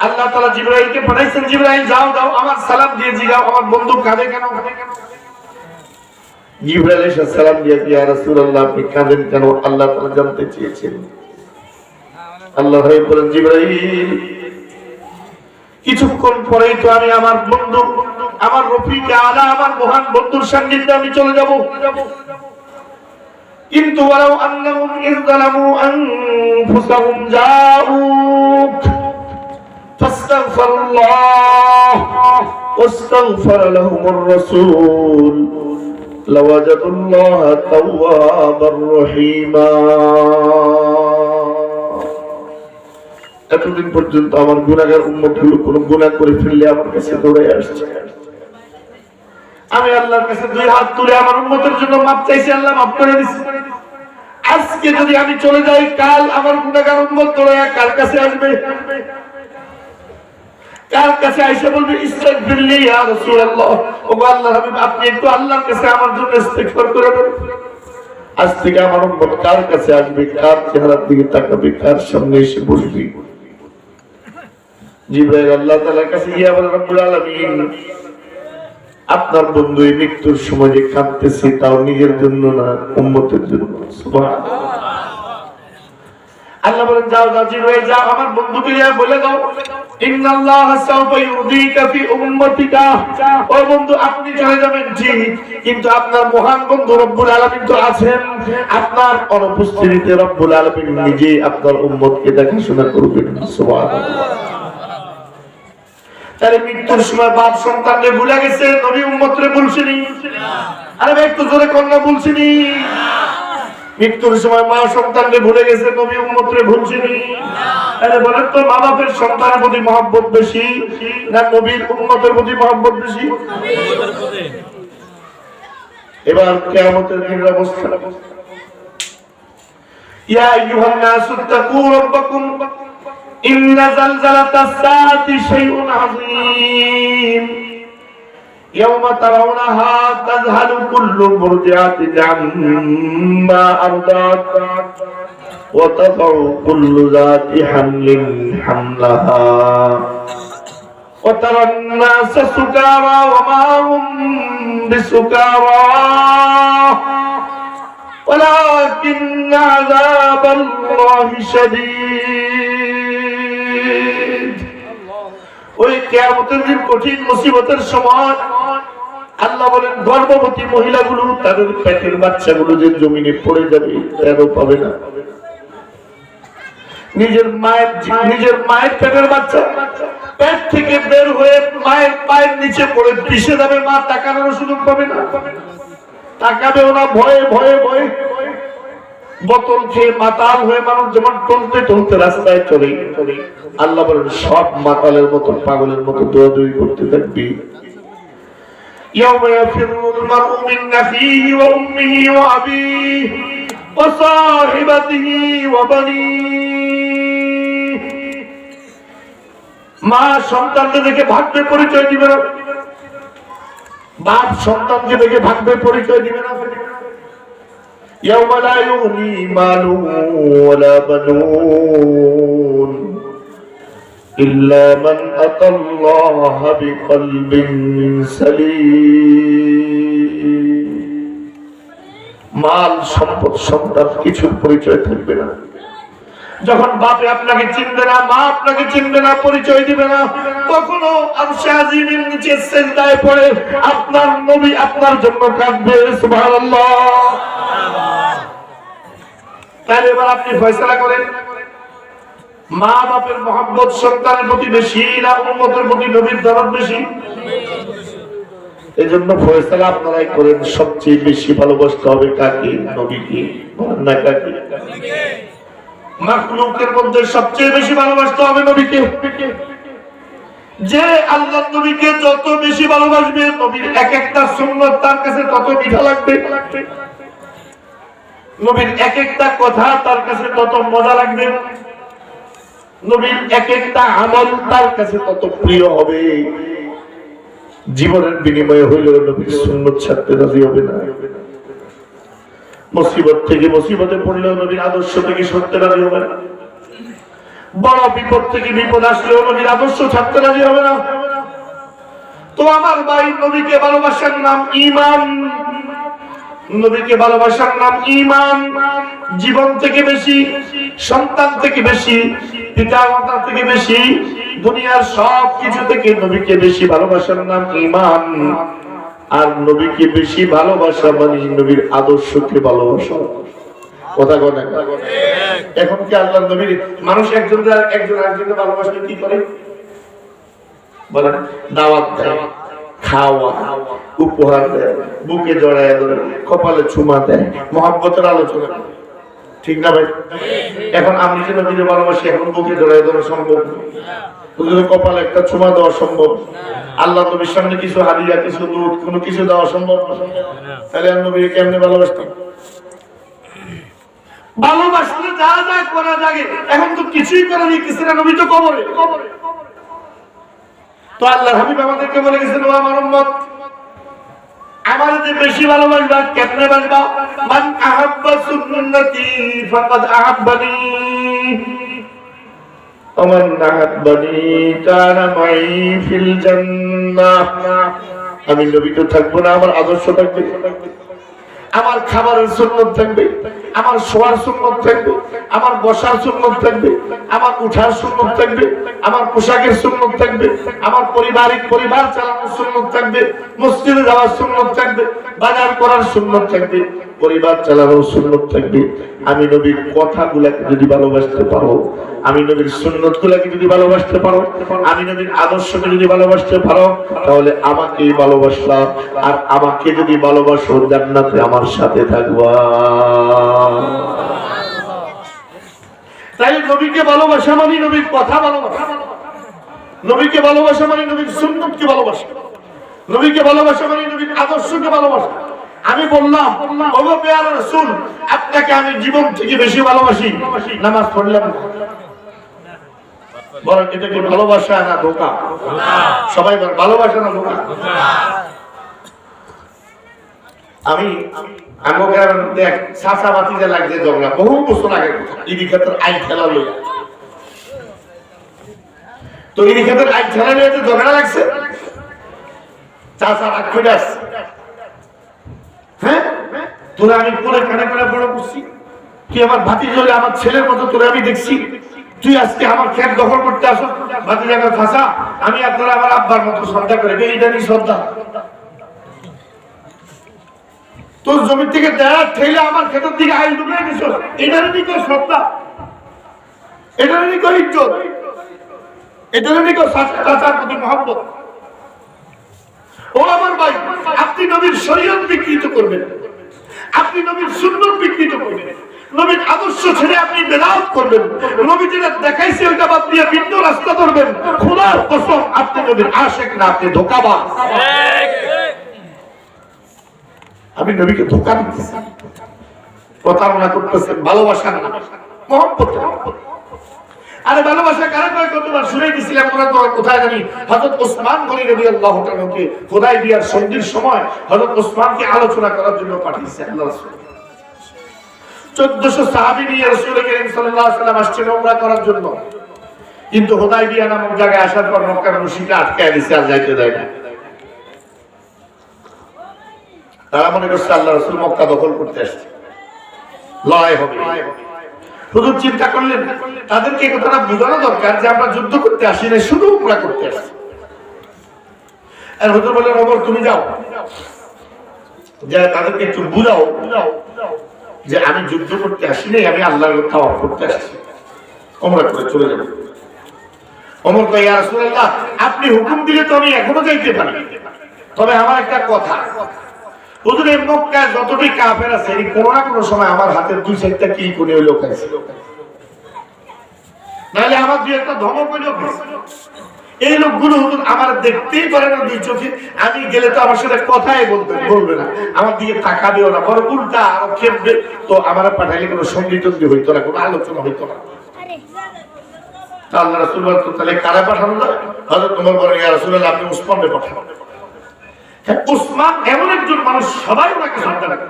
[SPEAKER 1] আল্লাহ তাআলা জিবরাইলকে পাঠাইছেন, জিবরাইল যাও যাও আমার সালাম দিয়ে জিগাও আমার বন্ধু কাঁদে কেন। জিবরাইল এসে সালাম দিয়ে, ইয়া রাসূলুল্লাহ আপনি কাঁদেন কেন? আল্লাহ তাআলা জানতে চেয়েছেন। আল্লাহ হাবিব বলেন, জিবরাইল কিছুক্ষণ পরেই তো আমি আমার বন্ধু, আমার রফিকে আলা, আমার মহান বন্ধুর সান্নিধ্যে আমি চলে যাব। কিন্তু ওয়ালাউ আন্নাহুম ইযলামু আনফুসাহুম জাউক ফাস্তাগফিরুল্লাহ ওয়াস্তাগফারা লাহুমুর রাসূল লাওয়াজাদুল্লাহা তাওয়াবার রহিমা। এতদিন পর্যন্ত আমার গুনাহগার উম্মতগুলো কোনো গুনাহ করে ফেললে আমার কাছে দৌড়ে আসছে, আমি আল্লাহর কাছে 2 হাত তুলে আমার উম্মতের জন্য মাপ চাইছি, আল্লাহ মাফ করে দিয়েছে। আজকে যদি আমি চলে যাই, কাল আমার গুনাহগার উম্মত দৌড়ে কার কাছে আসবে? কার কাছে আইসা বলবে ইস্তাগফিরলি ইয়া রাসূলুল্লাহ, ও আল্লাহর হাবিব আপনি একটু আল্লাহর কাছে আমার জন্য ইস্তিগফার করে দেন। আজ থেকে আমার উম্মত কার কাছে আসবে, কার চেহারার দিকে তাকাবে, কার সামনে এসে বসবে? জিবরাইল আল্লাহ তাআলার কাছে গিয়ে বলে, রব্বুল আলামিন আপনার বন্ধু এই মৃত্যুর সময় যে কাঁদতেছি তাও নিজের জন্য না, উম্মতের জন্য। সুবহানাল্লাহ। আল্লাহ বলেন যাও রাজি হয়ে যাও, আমার বন্ধুকে যা বলে দাও ইন্নাল্লাহা সাওফা ইউযিকা ফি উম্মতিকা। ও বন্ধু আপনি চলে যাবেন ঠিক, কিন্তু আপনার মহান বন্ধু রব্বুল আলামিন তো আছেন। আপনার অনুপস্থিতিতে রব্বুল আলামিন নিজে আপনার উম্মতকে দেখাশোনা করবেন। সুবহানাল্লাহ। তাহলে মৃত্যুর সময় বাপ সন্তানকে ভুলে গেছে, নবী উম্মতরে বলছিনি? আরে ভাই একটু জোরে কন্যা বলছিনি? মৃত্যুর সময় মা সন্তানকে ভুলে গেছে, নবী উম্মতরে ভুলছিনি? আরে বলেন তো, মা বাপের সন্তানের প্রতি মহব্বত বেশি না নবীর উম্মতের প্রতি মহব্বত বেশি? এবার কিয়ামতের দিনের অবস্থা, ইয়া আইয়ুহান নাসু তাকু রাব্বাকুম ইন্না যালজালাতাস সাআতি শাইউন আযীম ইয়াওমা তারাউনাহা তাযহালু কুল্লু মুরদিআতিন আম্মা আরদাত ওয়া তাযউ কুল্লু যাতি হামলিন হামলাহা ওয়া তারান নাসা সুকারা ওয়া মা হুম বিসুকারা ولكن عذاب الله شديد। ওই কিয়ামতের দিন কঠিন মুসিবতের সময় আল্লাহ বলেন গর্ভবতী মহিলাগুলো তাদের পেটের বাচ্চাগুলো যে জমিনে পড়ে যাবে তেরো পাবে না। নিজের মায়ের পেটের বাচ্চা পেট থেকে বের হয়ে মায়ের পায়ের নিচে পড়ে পিষে যাবে, মা তাকানোর সুযোগ পাবে না, তাকাবেও না, ভয়ে ভয়ে ভয়ে বোতল খেয়ে মাতাল হয়ে মানুষ যেমন টলতে টলতে রাস্তায় চলে, আল্লাহ বলেন সব মাতালের মতো পাগলের মতো দৌড়াদৌড়ি করতে থাকবি। ইয়াউমা ইয়াফিরুল মারউ মিন আখিহি ওয়া উম্মিহি ওয়া আবিহি ওয়া সাহিবাতিহি ওয়া বানিহি। মা সন্তানকে দেখে ভাগ্যে পরিচয় দিবে না, বাপ সন্তানকে দেখে ভাগ্যে পরিচয় দিবে না। ইয়াউমা লা ইউগনি মালু ওয়ালা বানুন ইল্লা মান আতাল্লাহা বিকলবিন সালিম। মাল সম্পদ সন্তান কিছুর পরিচয় থাকবে না। যখন বাপে আপনাকে চিনবে না, মা আপনাকে চিনবে না, পরিচয় দিবে না, তখনও আরশে আজিমের নিচে সিজদায় পড়ে আপনার নবী আপনার জন্য কাঁদবে। সুবহানাল্লাহ। তাহলে এবার আপনি ফয়সালা করেন, মা বাপের মহব্বত সন্তানের প্রতি বেশি না উম্মতের প্রতি নবীর দরদ বেশি? এই জন্য ফয়সালা আপনারাই করেন, সবচেয়ে বেশি ভালোবাসতে হবে কাকে? নবীকে। বলেন না কাকে? মাখলুকের মধ্যে সবচেয়ে বেশি ভালোবাসতে হবে নবীকে। যে আল্লাহর নবীকে যত বেশি ভালোবাসবে, নবীর এক একটা সুন্নাত তার কাছে তত মিঠা লাগবে, নবীর এক একটা কথা তার কাছে তত মজা লাগবে, নবীর এক একটা আমল তার কাছে তত প্রিয় হবে। জীবনের বিনিময়ে হইলেও নবীর সুন্নাত ছাড়তে রাজি হবে না। মুসিবত থেকে মুসিবতে পড়লেও নবীর আদর্শ থেকে সরতে রাজি হবে না। বড় বিপদ থেকে বিপদ আসলেও নবীর আদর্শ ছাড়তে রাজি হবে না। তো আমার ভাই, নবীকে ভালোবাসার নাম ঈমান, নবীকে ভালোবাসার নাম ঈমান। জীবন থেকে বেশি, সন্তান থেকে বেশি, পিতা মাতা থেকে বেশি, দুনিয়ার সব কিছু থেকে নবীকে বেশি ভালোবাসার নাম ঈমান। আর নবীকে বেশি ভালোবাসা মানে নবীর আদর্শকে ভালোবাসা। কথা কথা এখন কি আল্লাহর নবীর মানুষ একজন আরেকজনকে ভালোবাসলে কি করে? বলেন, দাওয়াত দেয়, খাওয়া, উপহার দেয়, বুকে জড়ায় ধরে, কপালে চুমা দেয়, মহব্বতের আলোচনা, ঠিক না ভাই? এখন আমি যে নবীকে ভালোবাসি, এখন বুকে জড়ায় ধরা সম্ভব, কপালে একটা চুমা দেওয়া সম্ভব, আল্লাহ নবীর সামনে কিছু হাদিয়া, কিছু দুধ, কোনো কিছু দেওয়া সম্ভব? তাহলে আর নবীকে কেমনে ভালোবাসতাম? ভালোবাসলে যা যা করা যাবে, এখন তো কিছুই করা নেই, কিছু না, নবী তো কবরে। তো আল্লাহর হাবিব আমাদেরকে বলে গেছেন, ও আমার উম্মত, আমার যে বেশি ভালোবাসবা, কেমনে বাসবা? মান আহাব্বা সুন্নতি ফাকাদ আহাব্বানি ওয়া মান আহাব্বানি কানা মাই ফিল জান্নাহ। আমি নবী তো থাকবো না, আমার আদর্শ থাকবে, আমার খাবারের সুন্নত থাকবে, আমার শোয়ার সুন্নত থাকবে, আমার বসার সুন্নত থাকবে, আমার উঠার সুন্নত থাকবে, আমার পোশাকের সুন্নত থাকবে, আমার পরিবার চালানোর সুন্নত থাকবে, মসজিদে যাওয়ার সুন্নত থাকবে, বাজার করার সুন্নত থাকবে, পরিবার চালানোর সুন্নত থাকবে। আমি নবীর কথাগুলাকে যদি ভালোবাসতে পারো, আমি নবীর সুন্নত গুলাকে যদি ভালোবাসতে পারো, আমি নবীর আদর্শকে যদি ভালোবাসতে পারো, তাহলে আমাকেই ভালোবাসলাম। আর আমাকে যদি ভালোবাসো, জান্নাতে আমার সাথে থাকবা। তাই নবীকে ভালোবাসা মানে নবীর কথা ভালোবাসা, নবীকে ভালোবাসা মানে নবীর সুন্নতকে ভালোবাসা, নবীকে ভালোবাসা মানে নবীর আদর্শকে ভালোবাসা। আমি বললাম, ওগো পেয়ারা রাসূল, আপনাকে আমি জীবন থেকে বেশি ভালোবাসি, নামাজ পড়লাম না। বলেন এটা কি ভালোবাসা না ধোঁকা? সবাই বলেন ভালোবাসা না ধোঁকা? আমি আমার মধ্যে এক চাচা বাতিজা লাগছে ঝগড়া, বহু বছর আগে, ইডি খাতের আইন খেলা লইয়া। তো ইডি খাতের আইন খেলা লইয়া ঝগড়া লাগছে, চাচা রাগ করে আসছে, হ্যাঁ তোরা আমি পরে কানে কানে বড় করছি, তুই আমার ভাতিজা হলে আমার ছেলের মতো তোরা আমি দেখছি, তুই আজকে আমার ক্ষেত দখল করতে আসো, ভাতিজাকে ফাঁসা, আমি আপনারা আমার আব্বার মতো শ্রদ্ধা করে, এইটা নিয়ে শ্রদ্ধা। তোর জমি থেকে দেয়া ঠেলে আমার ক্ষেতের দিকে আইল ঢুকে দিছ, এটারও নিকো শ্রদ্ধা, এটারও নিকো ইজ্জত, এটারও নিকো চাচার প্রতি মহব্বত। ও আমার ভাই, আপনি নবীর শরীয়ত বিকৃত করবেন, আপনি নবীর সুন্নাত বিকৃত করবেন, নবীর আদর্শ ছেড়ে আপনি বেদাত করবেন, নবী যেটা দেখাইছে ওইটা বাদ দিয়ে ভিন্ন রাস্তা ধরবেন। খোদার কসম, আপনি নবীর আশিক না, আপনি ধোঁকাবাজ। আপনি নবীকে ধোঁকা দিতেছেন, প্রতারণা করতেছেন, ভালোবাসা না, মহব্বত। আরে ভালোবাসা কারা কয়? কতবার শুনে দিছিলাম, আমরা তো কোথায় জানি হযরত ওসমান গনি রাদিয়াল্লাহু তাআলাকে হুদায়বিয়ার সন্ধির সময় হযরত ওসমানকে আলোচনা করার জন্য পাঠিয়েছে আল্লাহ রাসূল। 1400 সাহাবী নিয়ে রাসূল করিম সাল্লাল্লাহু আলাইহি ওয়াসাল্লাম আসছেন উমরা করার জন্য, কিন্তু হুদায়বিয়া নামক জায়গায় আসার পর মক্কার মুশরিকরা আটকায় দিয়েছে, আর যাইতে দেয় না। তারা মনে করছে আল্লাহ রাসূল মক্কা দখল করতে আসছে, লড়াই হবে। হুজুর চিন্তা করলেন তাদেরকে এই কথাটা বোঝানো দরকার যে আমরা যুদ্ধ করতে আসি না, শুধু উমরা করতে আসছি। আর হুজুর বললেন, ওমর তুমি যাও, যা তাদেরকে একটু বুঝাও যে আমি যুদ্ধ করতে আসি নাই, আমি আল্লাহর তাওয়াফ করতে আসছি, উমরা করে চলে যাব। ওমর কয়, ইয়া রাসূলুল্লাহ, আপনি হুকুম দিলে তো আমি এখনো যাইতে পারি, তবে আমার একটা কথা, হুজুর এই মক্কায় যতটি কাফের আছে, এই কোনো না কোনো সময় আমার হাতের দুই সাইডটা কি কোনে হইলো খাইছে, নাহলে আমার দুই একটা ধমক হইলো খাইছে। এই লোকগুলো হুজুর আমার দেখতেই পারে না দুই চোখে, আমি গেলে তো আমার সাথে কথাই বলবে না, আমার দিকে তাকাবেও না, বড় উল্টা আরো খেপবে। তো আমার পাঠাইলে কোনো সঙ্গীত হইতো না, কোনো আলোচনা হইতো না। আল্লাহ রাসূল বলতো, তাহলে কারা পাঠানো যায়? হযরত ওমর বলেন, ইয়া রাসূলুল্লাহ, আপনি উসমানকে পাঠান। উসমান এমন একজন মানুষ, সবাই ওনাকে শ্রদ্ধা করে,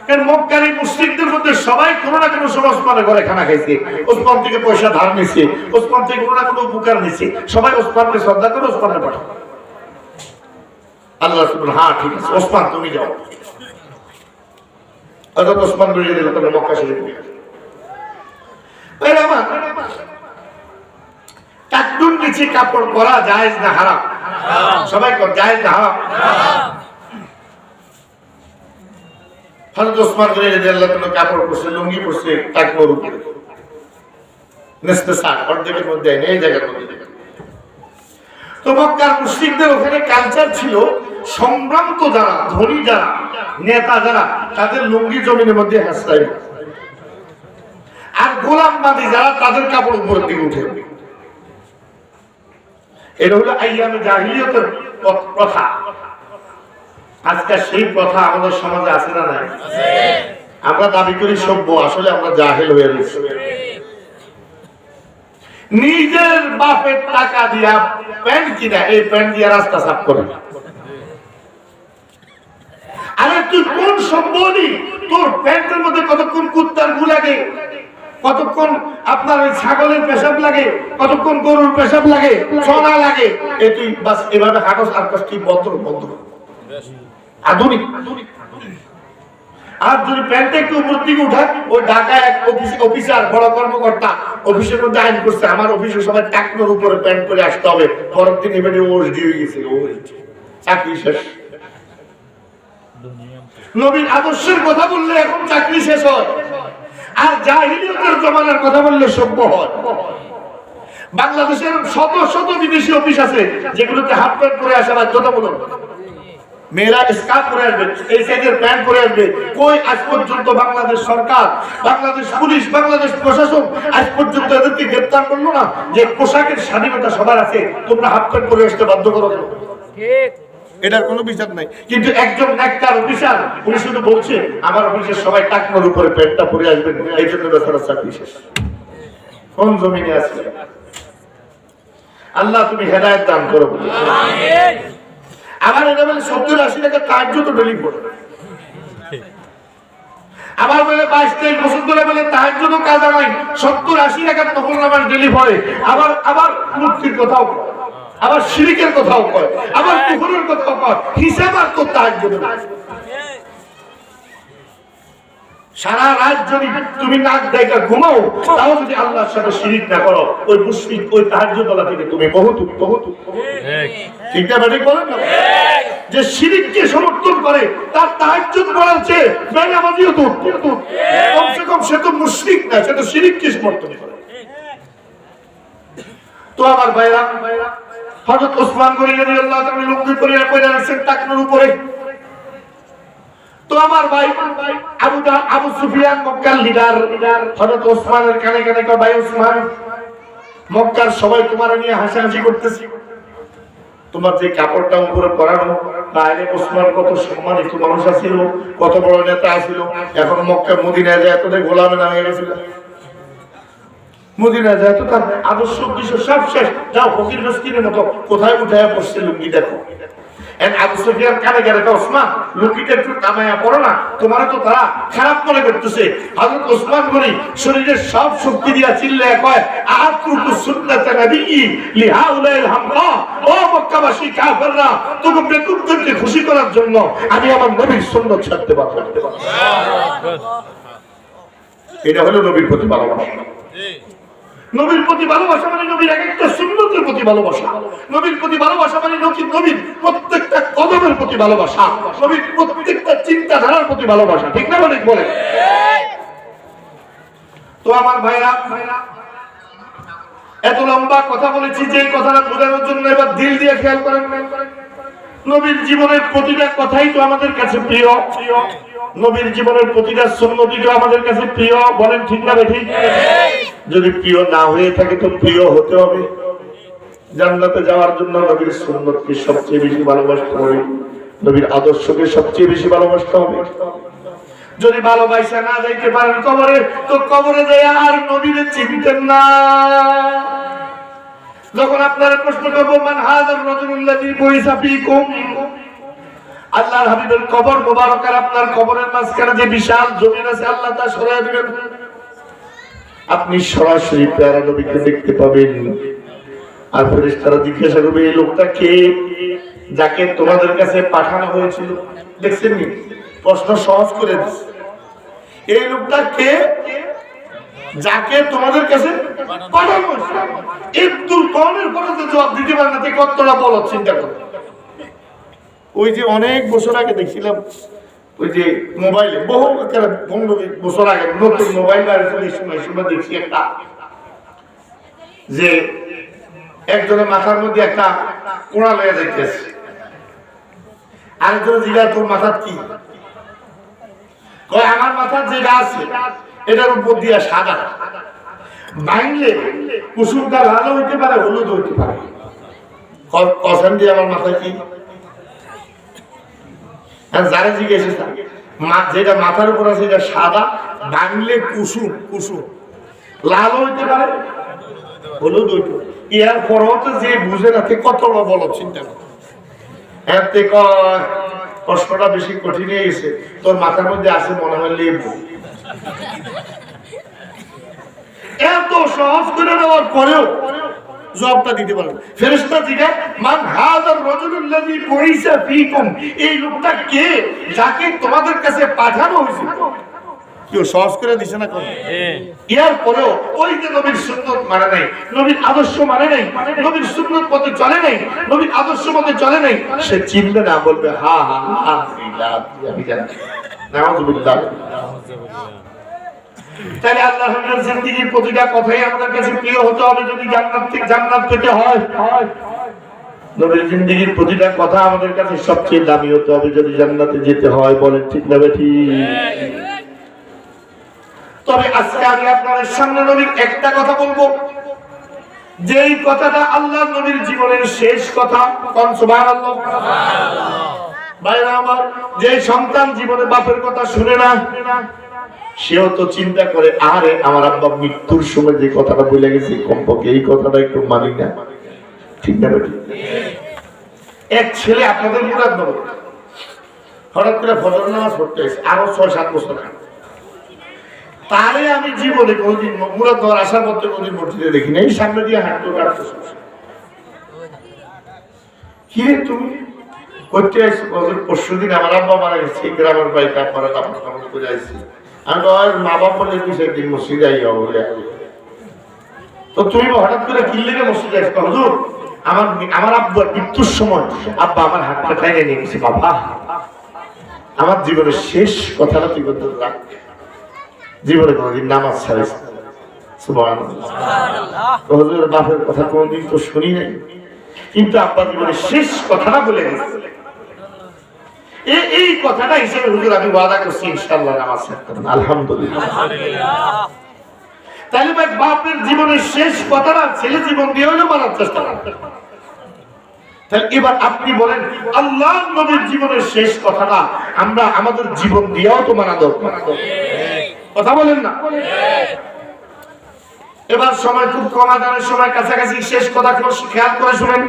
[SPEAKER 1] কারণ মক্কার এই মুশরিকদের মধ্যে সবাই কোনো না কোনো সময় ওসমানের ঘরে খানা খাইছে, ওসমান থেকে পয়সা ধার নিছে, ওসমান থেকে কোনো না কোনো উপকার নিছে, সবাই ওসমানকে শ্রদ্ধা করে ওসমানের পাঠান। আল্লাহ রাসূল বলেন, হ্যাঁ ঠিক আছে, ওসমান তুমি যাও। হযরত ওসমান বেরিয়ে দিল তবে মক্কা শরীফে। টাকটুর নিচে কাপড় পরা জায়েজ না হারাম? সবাই কর, জায়েজ না হারাম? হযরত ওসমান রাদিয়াল্লাহু তাআলা কাপড় পরছে, লুঙ্গি পরছে, টাকনোর উপরে নেস্তে সাক অর্ধেকের মধ্যে এই জায়গার মধ্যে। তো মক্কার মুশরিকদের ওখানে কালচার ছিল, সম্ভ্রান্ত যারা, ধনী যারা, নেতা যারা, তাদের লুঙ্গি জমিনের মধ্যে হাসতাই, আর গোলামবাদী যারা, তাদের কাপড় উপরের দিকে উঠে। এটা হলো আইয়ামে জাহিলিয়াতের প্রথা। আজকে সেই প্রথা আমাদের সমাজে আছে না নাই? আমরা দাবি করি সভ্য, আসলে আমরা জাহেল হয়ে গেছি। নিজের বাপের টাকা দিয়া প্যান্ট কিনা, এই প্যান্ট দিয়া রাস্তা সাফ করে। আরে তুই কোন সভ্যনি? তোর প্যান্টের মধ্যে কতক্ষণ কুত্তার গু লাগে, কতক্ষণ আপনার ওই ছাগলের পেশাব লাগে, কতক্ষণ গরুর পেশাব লাগে, সোনা লাগে, এটি বাস এভাবে হাঁটস আর কাজ কি বন্ধ বন্ধ আধুনিক। আর যদি প্যান্টটা একটু উপর দিকে উঠায়, ওই ঢাকায় এক অফিসার বড় কর্মকর্তা অফিসের মধ্যে আইন করছে আমার অফিসে সবাই টাকনোর উপরে প্যান্ট পরে আসতে হবে, পরের দিন এবারে ওএসডি হয়ে গেছে, চাকরি শেষ। নবীর আদর্শের কথা বললে এখন চাকরি শেষ হয়, আর জাহিলিয়তের জমানার কথা বললে সভ্য হয়। বাংলাদেশের শত শত বিদেশি অফিস আছে যেগুলোতে হাফ প্যান্ট পরে আসা বাধ্যতামূলক, মেয়েরা স্কার্ট পরে আসবে, এই সাইজের প্যান্ট পরে আসবে। কই আজ পর্যন্ত বাংলাদেশ সরকার, বাংলাদেশ পুলিশ, বাংলাদেশ প্রশাসন আজ পর্যন্ত এদেরকে গ্রেফতার করলো না যে পোশাকের স্বাধীনতা সবার আছে, তোমরা হাফ প্যান্ট পরে আসতে বাধ্য করো কেন? ঠিক, এটার কোনো বিচার নাই। কিন্তু একজন নেককার অফিসার উনি শুধু বলছে আমার অফিসের সবাই টাকনোর উপরে প্যান্টটা পরে আসবেন, এই জন্য বেচারা চাকরি শেষ। কোন জমিনে আছে? আল্লাহ তুমি হেদায়েত দান করো। আমিন। আবার এটা বলে 70-80 টাকা তাহাজ্জুদ ডেলি পড়ে, আবার বলে 22-23 বছর ধরে বলে তাহাজ্জুদও কাজা নাই, 70-80 টাকা নফল নামাজ ডেলি পড়ে। আবার মুক্তির কথাও কয়, আবার শিরকের কথাও কয়, আবার কুফরের কথাও কয়, হিসাব আর তো তাহাজ্জুদ। সারা রাত যদি তুমি নাক ডাইকা ঘুমাও, তাও যদি আল্লাহর সাথে শিরিক না করো, ওই মুশরিক ওই তাহাজ্জুদওয়ালা থেকে তুমি বহুত ঠিক না? ঠিক বলেন না? যে শিরিককে সমর্থন করে তার তাহাজ্জুদ পড়ার চেয়ে বেনামাজিও তো কমসে কম সে তো মুশরিক না, সে তো শিরিককে সমর্থন করে। তো আমার ভাইরা, হযরত ওসমান গনি রাদিয়াল্লাহু তাআলা লুঙ্গি পরে কইরা রাখছেন টাকনোর উপরে। তো আমার ভাই আবু সুফিয়ান মক্কার লিডার, হযরত ওসমানের কানে কানে কয়, ভাই ওসমান, মক্কার সবাই তোমার নিয়ে হাসাহাসি করতেছে, তোমার যে কাপড়টা উপরে পরানো, বাইরে ওসমান কত সম্মানিত মানুষ ছিল, কত বড় নেতা ছিল, এখন মক্কা মদিনায় যায় তোদের গোলামে নামে গেছিল। মদিনায় যায় তো তার আদর্শ উদ্দেশ্য সব শেষ। যাও ফকির মিসকিনের মতো কোথায় উঠায় পড়ছে লুঙ্গি দেখো। আবু সুফিয়ান কানে গেলে ওসমান লুঙ্গিটা একটু কামাইয়া পড়ো না, তোমার তো তারা খারাপ মনে করতেছে। হযরত ওসমান গনি শরীরের সব শক্তি দিয়া চিল্লায় কয়, আতুকু সুন্নাত নবী লিহাউলাইল হামরা, ও মক্কাবাসী কাফেররা, তুমি বেকুবদেরকে খুশি করার জন্য আমি আমার নবীর সুন্নাত ছাড়তে পারবো। এটা হলো নবীর প্রতি ভালোবাসা। নবীর প্রতি ভালোবাসা মানে নবীর এক একটা সুন্নতের প্রতি ভালোবাসা, নবীর প্রতি ভালোবাসা মানে নবীর প্রত্যেকটা কদমের প্রতি ভালোবাসা, নবীর প্রত্যেকটা চিন্তাধারার প্রতি ভালোবাসা। ঠিক না? ঠিক বলে। তো আমার ভাইরা, এত লম্বা কথা বলেছি যে কথাটা বোঝানোর জন্য এবার দিল দিয়ে খেয়াল করেন। নবীর জীবনের প্রতিটা কথাই তো আমাদের কাছে প্রিয়, নবীর জীবনের প্রতিটা সুন্নতি তো আমাদের কাছে প্রিয়। বলেন ঠিক না? ঠিক। যদি প্রিয় না হয়ে থাকে তো প্রিয় হতে হবে। জান্নাতে যাওয়ার জন্য নবীর সুন্নতকে সবচেয়ে বেশি ভালোবাসতে হবে, নবীর আদর্শকে সবচেয়ে বেশি ভালোবাসতে হবে। যদি ভালোবাসা না যাইতে পারেন কবরে, তো কবরে যায় আর নবীরে চিনতেন না। যখন আপনারা প্রশ্ন করব মান হাযার রাজুলুল্লাযী বুইসা ফীকুম, আল্লাহর হাবিবের কবর মোবারক আর আপনার কবরের মাঝখানে যে বিশাল জমিন আছে আল্লাহ তা সরায় দিবেন, আপনি সরাসরি প্যারা নবীকে দেখতে পাবেন। আর ফেরেশতারা জিজ্ঞাসা করবে, এই লোকটা কে যাকে তোমাদের কাছে পাঠানো হয়েছিল? দেখছেন নি? প্রশ্ন সহজ করে দিচ্ছে, এই লোকটা কে যাকে তোমাদের কাছে পাঠানো হয়েছিল? একটু কমের পরে জবাব দিতে পারে না, কতটা বলো চিন্তা করো। ওই যে অনেক বছর আগে দেখছিলাম, ওই যে মোবাইলে বহু 15 বছর আগে নতুন মোবাইল বেরিয়েছিল, এই সময় দেখছি একটা যে একজনের মাথার মধ্যে একটা কোড়া লেগে যাইতেছে, আরেকজনের জিজ্ঞাসা তোর মাথার কি? কয় আমার মাথার যেটা আছে এটার উপর দিয়া সাদা, ভাঙলে কুসুমটা লাল হইতে পারে, হলুদ হইতে পারে। কসম দিয়ে আমার মাথায় কি? যারা জিজ্ঞেস যেটা মাথার উপর আছে এটা সাদা, ভাঙলে কুসুম, কুসুম লাল হইতে পারে, হলুদ হইতে পারে। এর পরও তো যে বুঝে না কত বলো চিন্তা করো। এতে প্রশ্নটা বেশি কঠিন হয়ে গেছে, তোর মাথার মধ্যে আছে মনে হয় লেবু। এত সহজ করে নেওয়ার পরেও জবাবটা দিতে পারবেন। ফেরেশতা জিজ্ঞাসা, মান হাযার রাজুলুল্লাযী বুইসা ফীকুম, এই লোকটা কে যাকে তোমাদের কাছে পাঠানো হয়েছিল? কেউ সহজ করে দিছে না? এর পরেও ওই যে নবীর সুন্নাত মানে নাই, নবীর আদর্শ মানে নাই, নবীর সুন্নাত মতে চলে নাই, নবীর আদর্শ মতে চলে নাই, সে চিনবে না, বলবে হা হা হা আমি জানি। নাউযুবিল্লাহ। তাহলে আল্লাহর হাবিবের জিন্দেগীর প্রতিটা কথাই আমাদের কাছে প্রিয় হতে হবে যদি জান্নাত পেতে হয়। নবীর জিন্দেগীর প্রতিটা কথা আমাদের কাছে সবচেয়ে দামি হতে হবে যদি জান্নাতে যেতে হয়। বলেন ঠিক না বেঠি? তবে আজকে আমি আপনাদের সামনে নবীর একটা কথা বলবো, যেই কথাটা আল্লাহর নবীর জীবনের শেষ কথা। কোন সুবহানাল্লাহ। ভাইরা আমার, যে সন্তান জীবনে বাপের কথা শুনে না, সেও তো চিন্তা করে, আরে আমার আব্বা মৃত্যুর সময় যে কথাটা বলে গেছে, কমপক্ষে এই কথাটা একটু মানি না। ঠিক না বেটি? এক ছেলে আপনাদের মুরাদনগর হঠাৎ করে ফজর নামাজ পড়তে এসে আরো ৬-৭ বছর, তারে আমি জীবনে কোনদিন মুরাদনগর আসার মধ্যে কোনদিন মসজিদে দেখি না। এই সামনে দিয়ে হাঁটতে কাটতে কি রে তুমি করতে আসছো? পরশুদিন আমার আব্বা মারা গেছে, গ্রামের বাড়িতে আপনারা কাপড় করে আসছি। আমি মা বাপ বলে একদিন মসজিদে আইয়া বলে, তো তুমি হঠাৎ করে কিনলে মসজিদে আসছো? হুজুর আমার আব্বার মৃত্যুর সময় আব্বা আমার হাতটা টাইনে নিয়ে গেছে। বাবা, আমার জীবনের শেষ কথাটা তুই বলতে রাখ, জীবনে কোনদিন নামাজ ছাড়িস। সুবহানাল্লাহ। বাপের কথা কোনদিন তো শুনি নাই, কিন্তু আব্বা জীবনের শেষ কথাটা বলে গেছে। এই কথাটা হিসেবে হুজুর আমি ওয়াদা করছি ইনশাআল্লাহ নামাজ ছাড়তে হবে। আলহামদুলিল্লাহ। তাহলে ভাই বাপের জীবনের শেষ কথাটা ছেলে জীবন দিয়ে হলেও মানার চেষ্টা করতে। তাহলে এবার আপনি বলেন, আল্লাহর নবীর জীবনের শেষ কথাটা আমরা আমাদের জীবন দিয়েও তো মানা দরকার। কথা বলেন না? এবার সময় খুব কম, আদানের সময় কাছাকাছি, শেষ কথা খেয়াল করে শুনেন।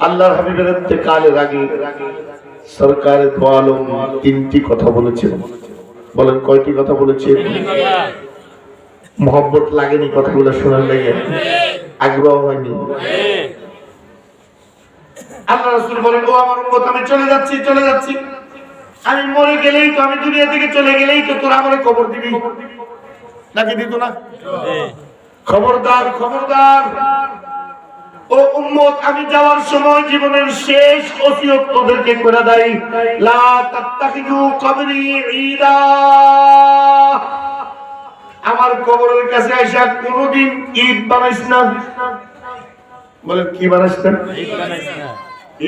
[SPEAKER 1] আল্লাহর হাবিবের ইন্তেকালের আগে সরকার দো আলম 3টি কথা বলেছেন। বলেন কয়টি কথা বলেছেন? মোহব্বত লাগেনি কথাগুলো শোনার লাগে? আগ্রহ হয়নি? আল্লাহ রাসূল বলেন, ও আমার উম্মত, আমি চলে যাচ্ছি, আমি মরে গেলেই তো, আমি দুনিয়া থেকে চলে গেলেই তো তোরা আমারে কবর দিবি নাকি দিত না? খবরদার, ও উম্মত, আমি যাওয়ার সময় জীবনের শেষ ওসিয়ত তোদেরকে করে দেই, লা তাত্তাখিযু কবরি ঈদা। আমার কবরের কাছে আইসা কোনদিন ঈদ বানাইস না। বলেন কি বানাইস না?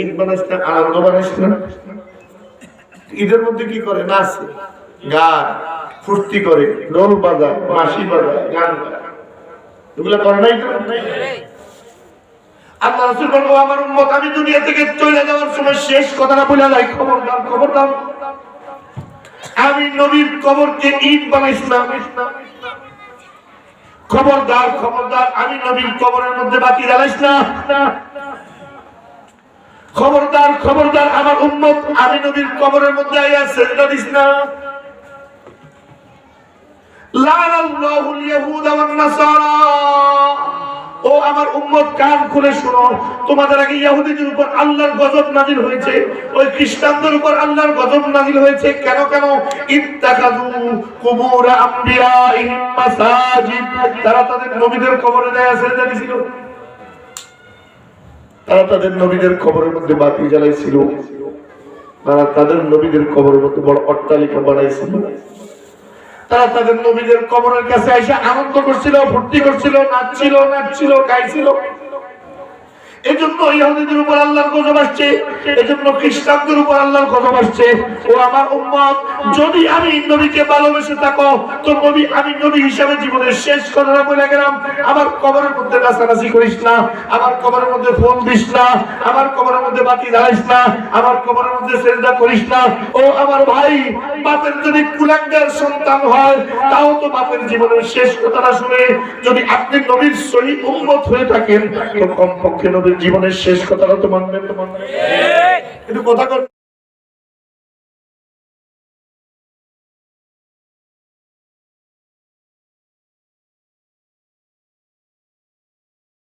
[SPEAKER 1] ঈদ বানাইস না, আনন্দ বানাইস না। ঈদের মধ্যে কি করে? নাচে, গান, ফুর্তি করে, ঢোল বাজায়, বাঁশি বাজায়, গান গায়, এগুলো করে নাই তো? আল্লাহ রাসূল বলেন, আমার উম্মত, আমি দুনিয়া থেকে চলে যাওয়ার সময় শেষ কথাটা বলে যাই, খবরদার, আমি নবীর কবরকে ঈদ বানাইস না। খবরদার, আমি নবীর কবরের মধ্যে বাতি জ্বালাইস না। খবরদার, আমার উম্মত, আমি নবীর কবরের মধ্যে আইয়া সিজদা দিস না। লানাল্লাহুল ইয়াহুদা ওয়ান নাসারা। ও আমার উম্মত, কান খুলে শুনো, তোমাদের আগে ইহুদিদের উপর আল্লাহর গজব নাযিল হয়েছে, ওই খ্রিস্টানদের উপর আল্লাহর গজব নাযিল হয়েছে। কেন? ইত্তাখাযু কুবুর আমবিয়াইহিম মাসাজিদ। তারা তাদের নবীদের কবরে যায় সিজদা দিছিল, তারা তাদের নবীদের কবরের মধ্যে বাতি জ্বালাইছিল, তারা তাদের নবীদের কবরের মধ্যে বড় অট্টালিকা বানাইছিল, তারা তাদের নবীদের কবরের কাছে এসে আনন্দ করছিল, ফুর্তি করছিল, নাচছিল, গাইছিল। এজন্য ইহুদিদের উপর আল্লাহর গজব আসছে, এজন্য খ্রিস্টানদের উপর আল্লাহর গজব আসছে। ও আমার উম্মত, যদি আমি নবীকে ভালোবেসে থাকো, তো আমি নবী হিসাবে জীবনের শেষ কথাটা বলে গেলাম, আমার কবরের মধ্যে নাচানাচি করিস না, আমার কবরের মধ্যে ফুল দিস না, আমার কবরের মধ্যে বাতি জ্বালাইস না, আমার কবরের মধ্যে সিজদা করিস না। ও আমার ভাই, বাপের যদি কুলাঙ্গার সন্তান হয়, তাও তো বাপের জীবনের শেষ কথাটা শুনে যদি আপনি নবীর সহি উম্মত হয়ে থাকেন, তো কমপক্ষে নবীর জীবনের শেষ কথাটা তো মানবেন। একটু কথা